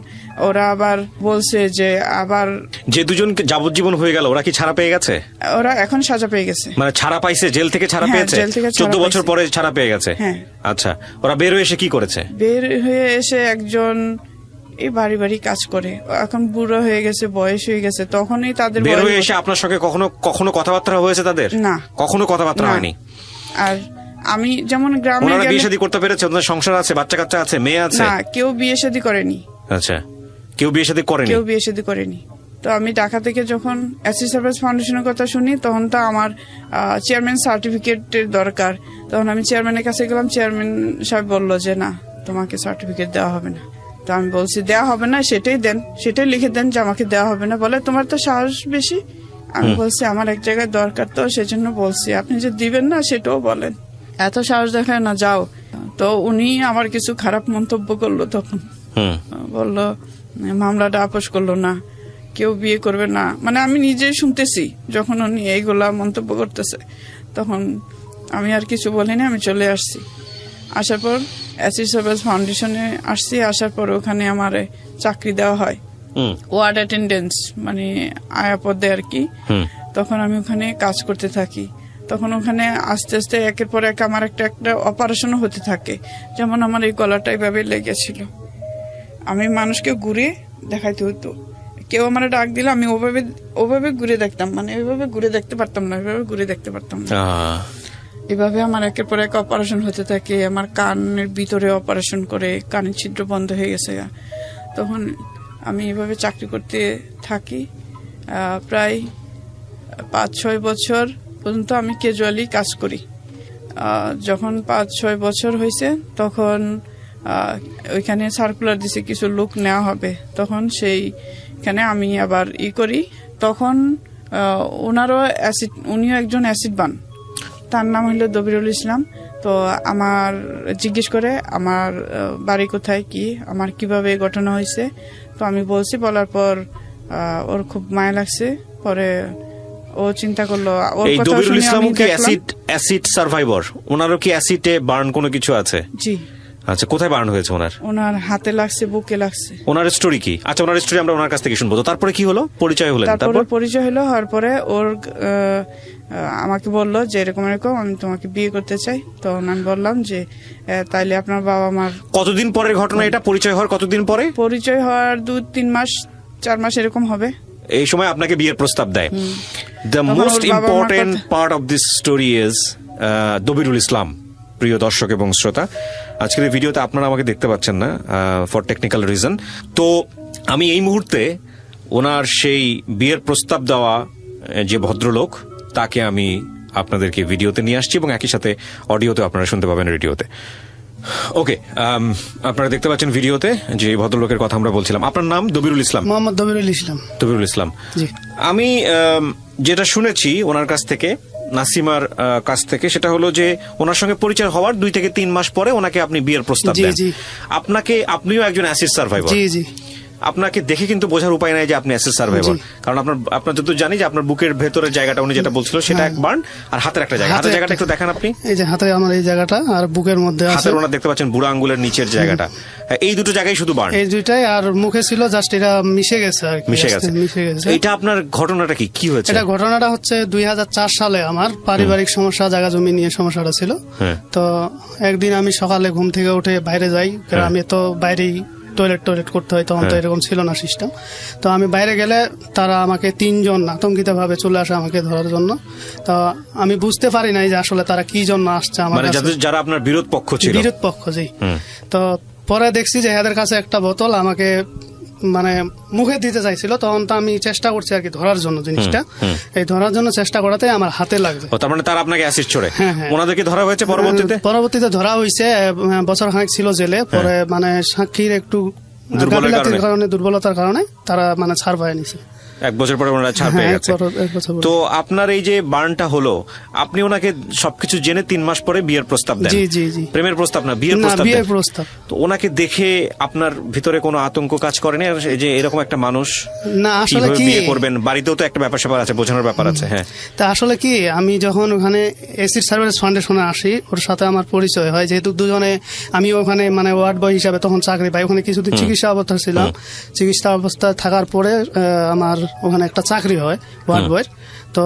ওরা আবার বলছে যে আবার যে দুজন যাবজ্জীবন হয়ে গেল, ওরা কি ছাড়া পেয়ে গেছে? ওরা এখন সাজা পেয়ে গেছে। মানে ছাড়া পাইছে, জেল থেকে ছাড়া পেয়েছে? 14 বছর পরে ছাড়া পেয়ে গেছে। হ্যাঁ। আচ্ছা, ওরা বের হয়ে এসে কি করেছে? বের হয়ে এসে একজন এই বাড়ি কাজ করে, এখন বুড়ো হয়ে গেছে, বয়স হয়ে গেছে, তখনই তাদের বের হয়ে এসে আপনার সঙ্গে কখনো কথাবার্তা হয়েছে তাদের? না, কখনো কথাবার্তা হয়নি। আর আমি যেমন গ্রামে ওনারা বিয়ে শাদী করতে পেরেছে? ওনাদের সংসার আছে, বাচ্চা কাচ্চা আছে, মেয়ে আছে? না, কেউ বিয়ে শাদী করেনি। আচ্ছা, কেউ বিয়ে শাদী করেনি? কেউ বিয়ে শাদী করেনি। তো আমি ঢাকা থেকে যখন অ্যাসিড সার্ভিস ফাউন্ডেশনের কথা শুনি তখন তো আমার চেয়ারম্যান সার্টিফিকেটের দরকার। তখন আমি চেয়ারম্যানের কাছে গেলাম, চেয়ারম্যান সাহেব বললো যে না, তোমাকে সার্টিফিকেট দেওয়া হবে না। তো আমি বলছি দেওয়া হবে না, সেটাই দেন, সেটাই লিখে দেন যে আমাকে দেওয়া হবে না। বলে তোমার তো সাহস বেশি। আমি বলছি আমার এক জায়গায় দরকার, তো সেজন্য বলছি, আপনি যে দিবেন না সেটাও বলেন, এত সাহস দেখায় না, যাও। তো উনি আমার কিছু খারাপ মন্তব্য করলো, তখন বললো মামলাটা আপোষ করলো না, কেউ বিয়ে করবে না, মানে আমি নিজেই শুনতেছি যখন উনি এইগুলা মন্তব্য করতেছে। তখন আমি আর কিছু বলিনি, আমি চলে আসছি। আসার পর অ্যাসিড সার্ভিস ফাউন্ডেশনে আসছি, আসার পর ওখানে আমার চাকরি দেওয়া হয়, ওয়ার্ড অ্যাটেন্ডেন্স, মানে আয়া পদে আর কি। তখন আমি ওখানে কাজ করতে থাকি। তখন ওখানে আস্তে আস্তে একের পর এক আমার একটা অপারেশনও হতে থাকে। যেমন আমার এই গলাটা এভাবে লেগেছিল, আমি মানুষকে ঘুরে দেখাইতে হতো, কেউ আমার ডাক দিলে আমি ওভাবে ঘুরে দেখতাম, মানে ওইভাবে ঘুরে দেখতে পারতাম না, ওইভাবে ঘুরে দেখতে পারতাম না। এভাবে আমার একের পর এক অপারেশন হতে থাকে। আমার কানের ভিতরে অপারেশন করে কানের ছিদ্র বন্ধ হয়ে গেছে। তখন আমি এভাবে চাকরি করতে থাকি, প্রায় 5-6 বছর পর্যন্ত আমি ক্যাজুয়ালি কাজ করি। যখন 5-6 বছর হয়েছে তখন ওইখানে সার্কুলার দিছে কিছু লোক নেওয়া হবে। তখন সেইখানে আমি আবার করি। তখন ওনারও অ্যাসিড, উনিও একজন অ্যাসিড বান, তার নাম হলো দবিরুল ইসলাম। তো আমার জিজ্ঞেস করে আমার বাড়ি কোথায়, কি আমার কিভাবে ঘটনা হয়েছে। তো আমি বলছি, বলার পর ওর খুব মায়া লাগছে। পরে ও চিন্তা করলো, ওর এই কথা দবিরুল শুনে ইসলাম আমি কি দেখলাম। Acid survivor? ওনারও কি অ্যাসিডে বার্ন কোনো কিছু আছে? জি। আচ্ছা, কোথায় বার্ন হয়েছে ওনার? ওনার হাতে লাগছে, বুকে লাগছে। ওনার স্টোরি কি? আচ্ছা, ওনার স্টোরি আমরা ওনার কাছ থেকে শুনবো। তো তারপরে কি হলো? পরিচয় হলেন? তারপরে পরিচয় হলো, হওয়ার পরে ওর আমাকে বললো যে এরকম এরকম আমি তোমাকে বিয়ে করতে চাই। তো আমি বললাম যে তাইলে আপনার বাবা মার। কতদিন পরের ঘটনা এটা? পরিচয় হওয়ার কতদিন পরে? পরিচয় হওয়ার 2-3 মাস 4 মাস এরকম হবে। এই সময় আপনাকে বিয়ের প্রস্তাব দেয়। The most important part of this story is Dabirul Islam. প্রিয় দর্শক এবং শ্রোতা, আজকের এই ভিডিওতে আপনারা আমাকে দেখতে পাচ্ছেন না ফর টেকনিক্যাল রিজন। তো আমি এই মুহূর্তে ওনার সেই বিয়ের প্রস্তাব দেওয়া যে ভদ্রলোক, তাকে আমি আপনাদেরকে ভিডিওতে নিয়ে আসছি এবং একই সাথে অডিওতে আপনারা শুনতে পাবেন, রেডিওতে। ওকে, আপনারা দেখতে পাচ্ছেন ভিডিওতে যে ভদ্রলোকের কথা আমরা বলছিলাম। আপনার নাম? দবিরুল ইসলাম। মোহাম্মদ দবিরুল ইসলাম। দবিরুল ইসলাম। জি। আমি যেটা শুনেছি ওনার কাছ থেকে, নাসিমার কাছ থেকে, সেটা হলো যে ওনার সঙ্গে পরিচয় হওয়ার 2 থেকে 3 মাস পরে ওনাকে আপনি বিয়ের প্রস্তাব দেন। আপনিও একজন অ্যাসিড সার্ভাইভার। জি জি। আপনাকে দেখে কিন্তু বোঝার উপায় নাই যে আপনি অ্যাসিড সার্ভাইভার, কারণ আপনার যত জানি যে আপনার বুকের ভেতরের জায়গাটা উনি যেটা বলছিল সেটা এক বার্ন, আর হাতের একটা জায়গা। হাতের জায়গাটা একটু দেখান আপনি। এই যে হাতে আমার এই জায়গাটা, আর বুকের মধ্যে আছে। হাতের ওনার দেখতে পাচ্ছেন বুড়া আঙ্গুলের নিচের জায়গাটা, এই দুটো জায়গায় শুধু বার্ন। এই দুইটাই, আর মুখে ছিল জাস্ট এটা মিশে গেছে আর কি। মিশে গেছে। এটা আপনার ঘটনাটা কি হয়েছে? এটা ঘটনাটা হচ্ছে 2004 সালে আমার পারিবারিক সমস্যা, জায়গা জমি নিয়ে সমস্যাটা ছিল। তো একদিন আমি সকালে ঘুম থেকে উঠে বাইরে যাই, আমি তো বাইরেই টয়লেট করতে হয়, তখন তো এরকম ছিল না সিস্টেম। তো আমি বাইরে গেলে তারা আমাকে 3 জন আতঙ্কিত ভাবে চলে আসে আমাকে ধরার জন্য। তো আমি বুঝতে পারি নাই যে আসলে তারা কি জন্য আসছে আমার কাছে। যারা আপনার বিরোধ পক্ষ ছিল? বিরোধ পক্ষ, জি। তো পরে দেখছি যে এদের কাছে একটা বোতল আমাকে মানে মুখে দিতে চাইছিল। তখন তো আমি চেষ্টা করছি আর কি ধরার জন্য জিনিসটা, এই ধরার জন্য চেষ্টা করাতে আমার হাতে লাগছে। তার মানে তারা আপনাকে অ্যাসিড ছোড়ে? হ্যাঁ। ওনাদেরকে ধরা হয়েছে পরবর্তীতে ধরা হয়েছে, বছর খানেক ছিল জেলে। পরে মানে সাক্ষীর একটু দুর্বলতার কারণে তারা মানে ছাড় পায় নিছে। 1 বছর পরে ওনারা ছাড় পেয়ে গেছে। তো আপনার এই যে বার্নটা হলো, আপনি ওনাকে সবকিছু জেনে 3 মাস পরে বিয়ের প্রস্তাব দেন? জি জি জি। প্রেমের প্রস্তাব না, বিয়ের প্রস্তাব। তো ওনাকে দেখে আপনার ভিতরে কোনো আতঙ্ক কাজ করেনি যে এরকম একটা মানুষ না আসলে কি বিয়ে করবেন? বাড়িতেও তো একটা ব্যাপার স্যাপার আছে, বোঝানোর ব্যাপার আছে। হ্যাঁ, তা আসলে কি, আমি যখন ওখানে অ্যাসিড সার্ভিস ফাউন্ডেশনে আসি, ওর সাথে আমার পরিচয় হয়, যেহেতু দুজনে আমি ওখানে মানে ওয়ার্ড বয় হিসাবে তখন চাকরি পাই। ওখানে কিছুদিন চিকিৎসা অবস্থা ছিলাম। চিকিৎসা অবস্থায় থাকার পরে আমার ওখানে একটা চাকরি হয় ওয়ার্ড বয়ের। তো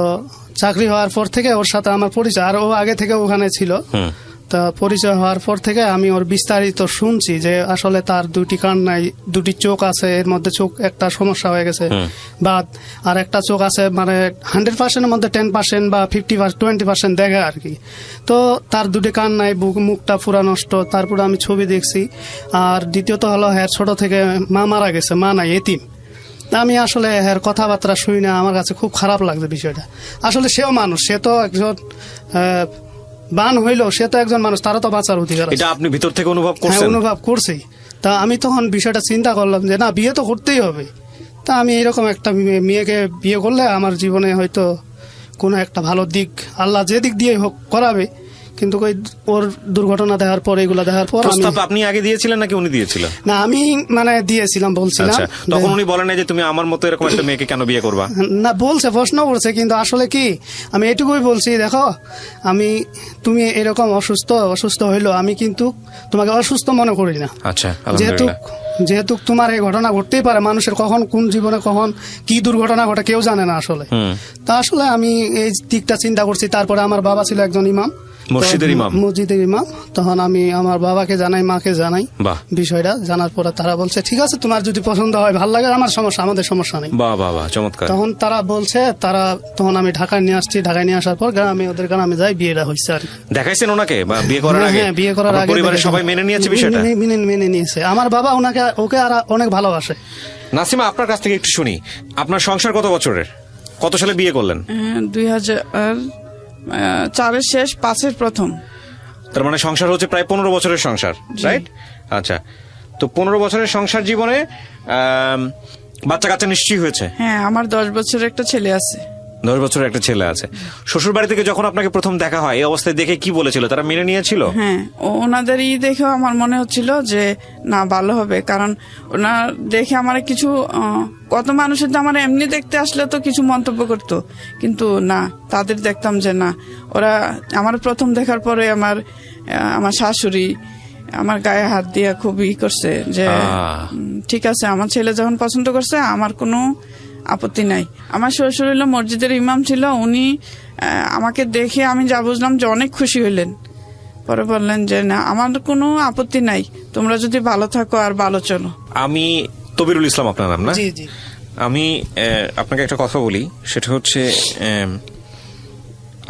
চাকরি হওয়ার পর থেকে ওর সাথে আমার পরিচয়, আর ও আগে থেকে ওখানে ছিল। তা পরিচয় হওয়ার পর থেকে আমি ওর বিস্তারিত শুনছি যে আসলে তার 2টি কান নাই, 2টি চোখ আছে, এর মধ্যে চোখ একটা সমস্যা হয়ে গেছে, বাদ আর একটা চোখ আছে মানে 100%-এর মধ্যে 10% বা 50-20% দেখে আর কি। তো তার 2টি কান নাই, মুখটা পুরা নষ্ট। তারপরে আমি ছবি দেখছি। আর দ্বিতীয়ত হলো ছোট থেকে মা মারা গেছে, মা নাই, এতিম। আমি আসলে এর কথাবার্তা শুই না, আমার কাছে খুব খারাপ লাগছে বিষয়টা। আসলে সেও মানুষ, সে তো একজন বান হইলো, সে তো একজন মানুষ, তারও তো বাঁচার অধিকার আছে। এটা আপনি ভিতর থেকে অনুভব হ্যাঁ, করছেন? অনুভব করছি। তা আমি তখন বিষয়টা চিন্তা করলাম যে না, বিয়ে তো করতেই হবে। তা আমি এরকম একটা মেয়েকে বিয়ে করলে আমার জীবনে হয়তো কোনো একটা ভালো দিক, আল্লাহ যে দিক দিয়ে হোক করাবে, কিন্তু ওই ওর দুর্ঘটনা দেখার পর, এগুলা দেখার পর প্রস্তাব আপনি আগে দিয়েছিলেন নাকি উনি দিয়েছিলেন? না, আমি মানে দিয়েছিলাম, বলছিলাম। আচ্ছা, তখন উনি বলেন নাই যে তুমি আমার মতো এরকম একটা মেয়েকে কেন বিয়ে করবা? না, বলছে, প্রশ্ন করছে, কিন্তু আসলে কি আমি এটুকুই বলছি, দেখো তুমি এরকম অসুস্থ হইলো, আমি কিন্তু তোমাকে অসুস্থ মনে করি না। আচ্ছা, যেহেতু তোমার এই ঘটনা ঘটতেই পারে, মানুষের কখন কোন জীবনে কখন কি দুর্ঘটনা ঘটে কেউ জানে না আসলে। তা আসলে আমি এই দিকটা চিন্তা করছি। তারপরে আমার বাবা ছিল একজন ইমাম, মসজিদের ইমাম। তখন আমি আমার বাবাকে জানাই, মাকে জানাই বিষয়টা। জানার পরে তারা বলছে ঠিক আছে, তোমার যদি পছন্দ হয়, ভালো লাগে, আমার সমস্যা, আমাদের সমস্যা নেই। চমৎকার। তখন তারা বলছে, তখন আমি ঢাকায় নিয়ে আসছি। ঢাকায় নিয়ে আসার পর ওদের গ্রামে যাই, বিয়েটা হয়েছে আর কি। দেখাইছেন ওনাকে বিয়ে করার আগে? হ্যাঁ, বিয়ে করার আগে পরিবারের সবাই মেনে নিয়েছে বিষয়টা? মেনে নিয়েছে। আমার বাবা ওকে আর অনেক ভালোবাসে। নাসিমা, আপনার কাছ থেকে একটু শুনি, আপনার সংসার কত বছরের, কত সালে বিয়ে করলেন? 2004 শেষ, 5 প্রথম। তার মানে সংসার হচ্ছে প্রায় 15 বছরের সংসার, রাইট? আচ্ছা, তো 15 বছরের সংসার জীবনে বাচ্চা কাচ্চা নিশ্চয়ই হয়েছে? হ্যাঁ, আমার 10 বছরের একটা ছেলে আছে। 10 বছরের একটা ছেলে আছে। শ্বশুর বাড়ি থেকে যখন আপনাকে প্রথম দেখা হয়, এই অবস্থায় দেখে কি বলেছিল? তারা মেনে নিয়েছিল? হ্যাঁ, ওনাদের দেখেও আমার মনে হচ্ছিল যে না, ভালো হবে। কারণ ওনার দেখে আমার কিছু, কত মানুষের তো আমার এমনি দেখতে আসলে তো কিছু মন্তব্য করতো, কিন্তু না, তাদের দেখতাম যে না, ওরা আমার প্রথম দেখার পরে আমার শাশুড়ি আমার গায়ে হাত দিয়ে খুবই করছে যে ঠিক আছে, আমার ছেলে যখন পছন্দ করছে, আমার কোনো আপত্তি নাই। আমার শ্বশুর হইলো মসজিদের ইমাম ছিল, উনি আমাকে দেখে আমি যা বুঝলাম যে অনেক খুশি হইলেন। পরে বললেন যে না, আমার কোনো আপত্তি নাই, তোমরা যদি ভালো থাকো আর ভালো চলো। আমি তবিরুল ইসলাম আপনার নাম, না? জি জি। আমি আপনাকে একটা কথা বলি, সেটা হচ্ছে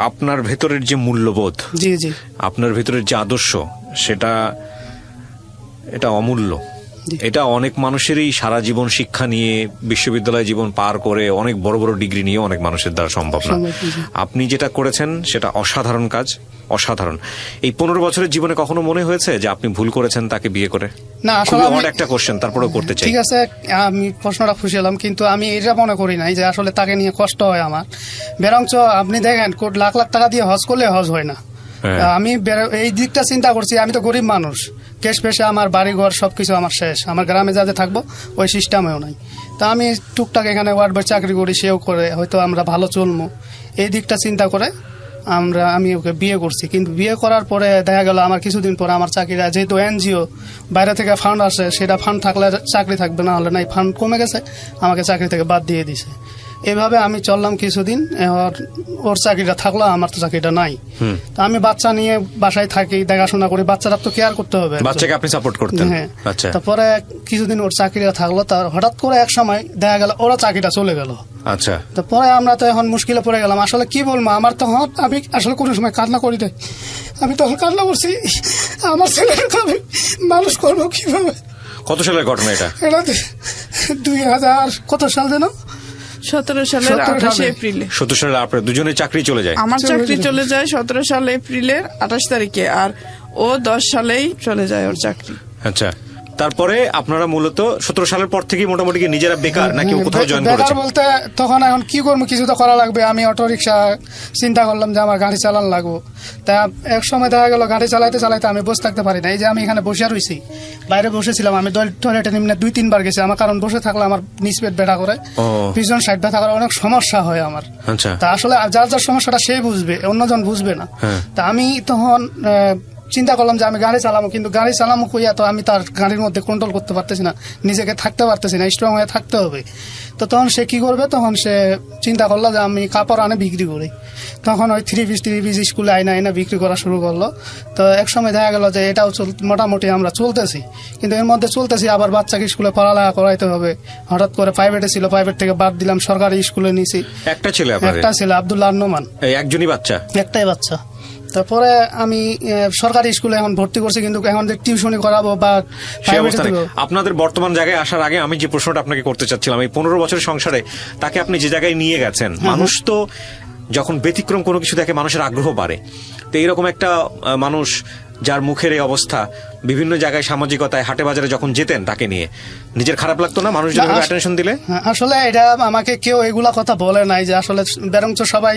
আপনার ভেতরের যে মূল্যবোধ, জি জি, আপনার ভেতরের যে আদর্শ, এটা অমূল্য। এটা অনেক মানুষেরই সারা জীবন শিক্ষা নিয়ে, বিশ্ববিদ্যালয় জীবন পার করে, অনেক বড় বড় ডিগ্রি নিয়ে অনেক মানুষের দ্বারা সম্ভব না। আপনি যেটা করেছেন সেটা অসাধারণ কাজ, অসাধারণ। এই 15 বছরের জীবনে কখনো মনে হয়েছে যে আপনি ভুল করেছেন তাকে বিয়ে করে? না, আসলে একটা কোশ্চেন, তারপরেও করতে চাই। ঠিক আছে, আমি প্রশ্নটা খুশিলাম, কিন্তু আমি এটা মনে করি নাই যে আসলে তাকে নিয়ে কষ্ট হয় আমার। বরঞ্চ আপনি দেখেন, লাখ লাখ টাকা দিয়ে হজ করলে হজ হয় না। আমি এই দিকটা চিন্তা করছি, আমি তো গরিব মানুষ, কেশ পেশে আমার বাড়ি ঘর সবকিছু আমার শেষ, আমার গ্রামে যাতে থাকবো ওই সিস্টেমেও নাই। তা আমি টুকটাক এখানে ওয়ার্ড বাই চাকরি করি, সেও করে, হয়তো আমরা ভালো চলবো, এই দিকটা চিন্তা করে আমি ওকে বিয়ে করছি। কিন্তু বিয়ে করার পরে দেখা গেল আমার কিছুদিন পরে আমার চাকরিটা, যেহেতু এনজিও বাইরে থেকে ফান্ড আসে, সেটা ফান্ড থাকলে চাকরি থাকবে, না হলে নাই, ফান্ড কমে গেছে, আমাকে চাকরি থেকে বাদ দিয়ে দিছে। এভাবে আমি চললাম কিছুদিন, ওর চাকরিটা থাকলো, আমার তো চাকরিটা নাই। তো আমি বাচ্চা নিয়ে বাসায় থাকি, দেখাশোনা করি, বাচ্চারা তো কেয়ার করতে হবে, বাচ্চাকে আপনি সাপোর্ট করতেন। হ্যাঁ। আচ্ছা, তারপরে কিছুদিন ওর চাকরিটা থাকলো, তার হঠাৎ করে এক সময় দেখা গেল ওরা চাকরিটা চলে গেল। আচ্ছা, তারপরে আমরা তো এখন মুশকিলে পড়ে গেলাম। আসলে কি বলবো, আমার তখন আমি আসলে কোনো সময় কান্না করি নাই, আমি তখন কান্না করছি, আমার ছেলেকে আমি মানুষ করবো কিভাবে। কত সালের ঘটনা এটা? এটা 2000 কত সাল যেন, 17 সালের 28 এপ্রিলে। 17 সালের আপনার দুজনের চাকরি চলে যায়? আমার চাকরি চলে যায় 17 সাল এপ্রিলের 28 তারিখে, আর ও 10 সালেই চলে যায় ওর চাকরি। আচ্ছা, তারপরে আপনারা মূলত 17 সালের পর থেকে মোটামুটি নিজেরা বেকার নাকি কোথাও জয়েন করেছেন? বলতে তখন এখন কি করবো, কিছু তো করা লাগবে। আমি অটো রিক্সা চিন্তা করলাম যে আমার গাড়ি চালান লাগবো। তা এক সময় দেখা গেল গাড়ি চালাইতে চালাইতে আমি বসে থাকতে পারি না। এই যে আমি এখানে বসে রয়েছি, বাইরে বসেছিলাম, আমি টয়লেটে নিম্নে 2-3 বার গেছি। আমার কারণ বসে থাকলে আমার নিচ পেট ব্যথা করে, পিছন সাইড ব্যথা করে, অনেক সমস্যা হয় আমার। তা আসলে যার যার সমস্যাটা সে বুঝবে, অন্যজন বুঝবে না। তা আমি তখন চিন্তা করলাম যে আমি গাড়ি চালাবো, কিন্তু গাড়ি চালাবো কইয়া তো আমি তার গাড়ির মধ্যে কন্ট্রোল করতে পারতেছি না, নিজেকে থাকতে পারতেছি না, স্ট্রং হয়ে থাকতে হবে। তো তখন সে কি করবে, তখন সে চিন্তা করলো যে আমি কাপড় আনে বিক্রি করি। তখন ওই 3 পিস স্কুলে আইনা বিক্রি করা শুরু করলো। তো এক সময় দেখা গেল যে এটাও মোটামুটি আমরা চলতেছি, কিন্তু এর মধ্যে চলতেছি আবার বাচ্চাকে স্কুলে পড়ালেখা করাইতে হবে। হঠাৎ করে প্রাইভেটে ছিল, প্রাইভেট থেকে বাদ দিলাম, সরকারি স্কুলে নিয়েছি। একটা ছেলে, আব্দুল্লাহ নোমান। একজনই বাচ্চা? একটাই বাচ্চা। তারপরে আমি সরকারি স্কুলে এখন ভর্তি করছি, কিন্তু এখন যে টিউশনি করাবো বা সেই private অবস্থানে দিব, আপনাদের বর্তমান জায়গায় আসার আগে আমি যে প্রশ্নটা আপনাকে করতে চাচ্ছিলাম, এই 15 বছরের সংসারে তাকে আপনি যে জায়গায় নিয়ে গেছেন, মানুষ তো যখন ব্যতিক্রম কোনো কিছু দেখে মানুষের আগ্রহ বাড়ে। তো এইরকম একটা মানুষ যার মুখের এই অবস্থা, বিভিন্ন জায়গায় সামাজিকতায় হাটে বাজারে যখন যেতেন তাকে নিয়ে, নিজের খারাপ লাগতো না মানুষ যেভাবে অ্যাটেনশন দিলে? হ্যাঁ, আসলে এটা আমাকে কেউ এগুলা কথা বলে নাই, যে আসলে বরঞ্চ সবাই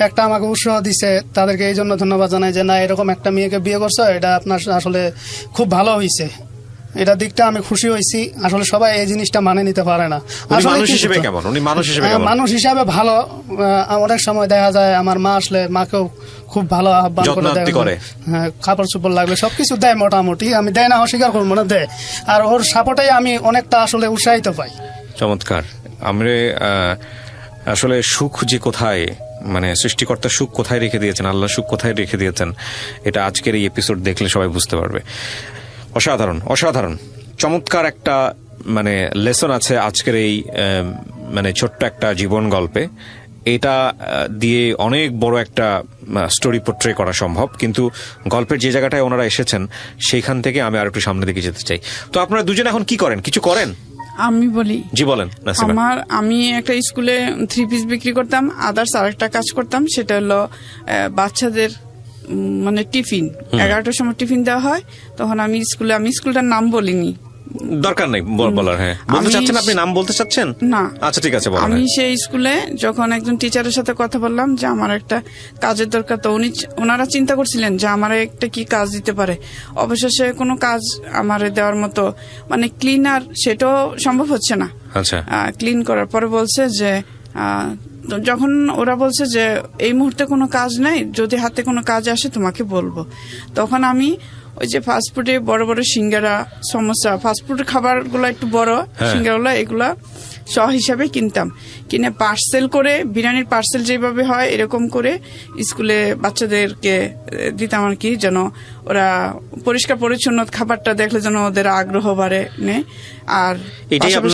একটা আমাকে উৎসাহ দিছে, তাদেরকে এই জন্য ধন্যবাদ জানাই যে না, এরকম একটা মেয়েকে বিয়ে করছো, এটা আপনার আসলে খুব ভালো হইছে, এটা দিকটা আমি খুশি হয়েছি। আসলে সবাই এই জিনিসটা মানে নিতে পারে না। উনি আসলে মানুষ কি হিসেবে হতো? কেমন? উনি মানুষ হিসেবে কেমন? মানুষ হিসাবে ভালো। অনেক সময় দেখা যায় আমার মা আসলে মাকেও খুব ভালো আহ্বান করে যত্ন দেয়, করে। হ্যাঁ, কাপড় চোপড় লাগলে সবকিছু দেয় মোটামুটি, আমি দেয় না অস্বীকার করবো না, দেয়। আর ওর সাপোর্টাই আমি অনেকটা আসলে উৎসাহিত পাই। চমৎকার। আমরা আসলে সুখ যে কোথায়, মানে সৃষ্টিকর্তা সুখ কোথায় রেখে দিয়েছেন, আল্লাহ সুখ কোথায় রেখে দিয়েছেন, এটা আজকের এই এপিসোড দেখলে সবাই বুঝতে পারবে। অসাধারণ, অসাধারণ, চমৎকার একটা মানে লেসন আছে আজকের এই মানে ছোট্ট একটা জীবন গল্পে। এটা দিয়ে অনেক বড় একটা স্টোরি পোট্রে করা সম্ভব, কিন্তু গল্পের যে জায়গাটায় ওনারা এসেছেন সেইখান থেকে আমি আর একটু সামনের দিকে যেতে চাই। তো আপনারা দুজনে এখন কি করেন? কিছু করেন? আমি বলি, জি বলেন নাসিমা। আমি একটা স্কুলে 3 পিস বিক্রি করতাম, আদার্স আরেকটা কাজ করতাম, সেটা হলো বাচ্চাদের মানে টিফিন। 11টার সময় টিফিন দেওয়া হয়, তখন আমি স্কুলটার নাম বলিনি, দরকার নেই বলার। হ্যাঁ, বলতে চাচ্ছেন আপনি? নাম বলতে চাচ্ছেন না? আচ্ছা ঠিক আছে, বলেন। আমি সেই স্কুলে যখন একজন টিচারের সাথে কথা বললাম যে আমার একটা কাজের দরকার, তো ওনারা চিন্তা করছিলেন যে আমার একটা কি কাজ দিতে পারে। অবশেষে কোনো কাজ আমার দেওয়ার মতো, মানে ক্লিনার, সেটাও সম্ভব হচ্ছে না। আচ্ছা, ক্লিন করার পরে বলছে যে তো যখন ওরা বলছে যে এই মুহূর্তে কোনো কাজ নাই, যদি হাতে কোনো কাজ আসে তোমাকে বলবো, তখন আমি ওই যে ফাস্টফুডে বড় বড় সিঙ্গারা, সমোসা, ফাস্টফুডের খাবারগুলো একটু বড় সিঙ্গারাগুলো, এগুলা শ হিসাবে কিনতাম, কিনে পার্সেল করে, বিরিয়ানির পার্সেল যেভাবে হয় এরকম করে স্কুলে বাচ্চাদেরকে দিতাম আর কি, যেন ওরা পরিষ্কার পরিচ্ছন্ন খাবারটা দেখলে যেন ওদের আগ্রহ বাড়ে। আর এটাই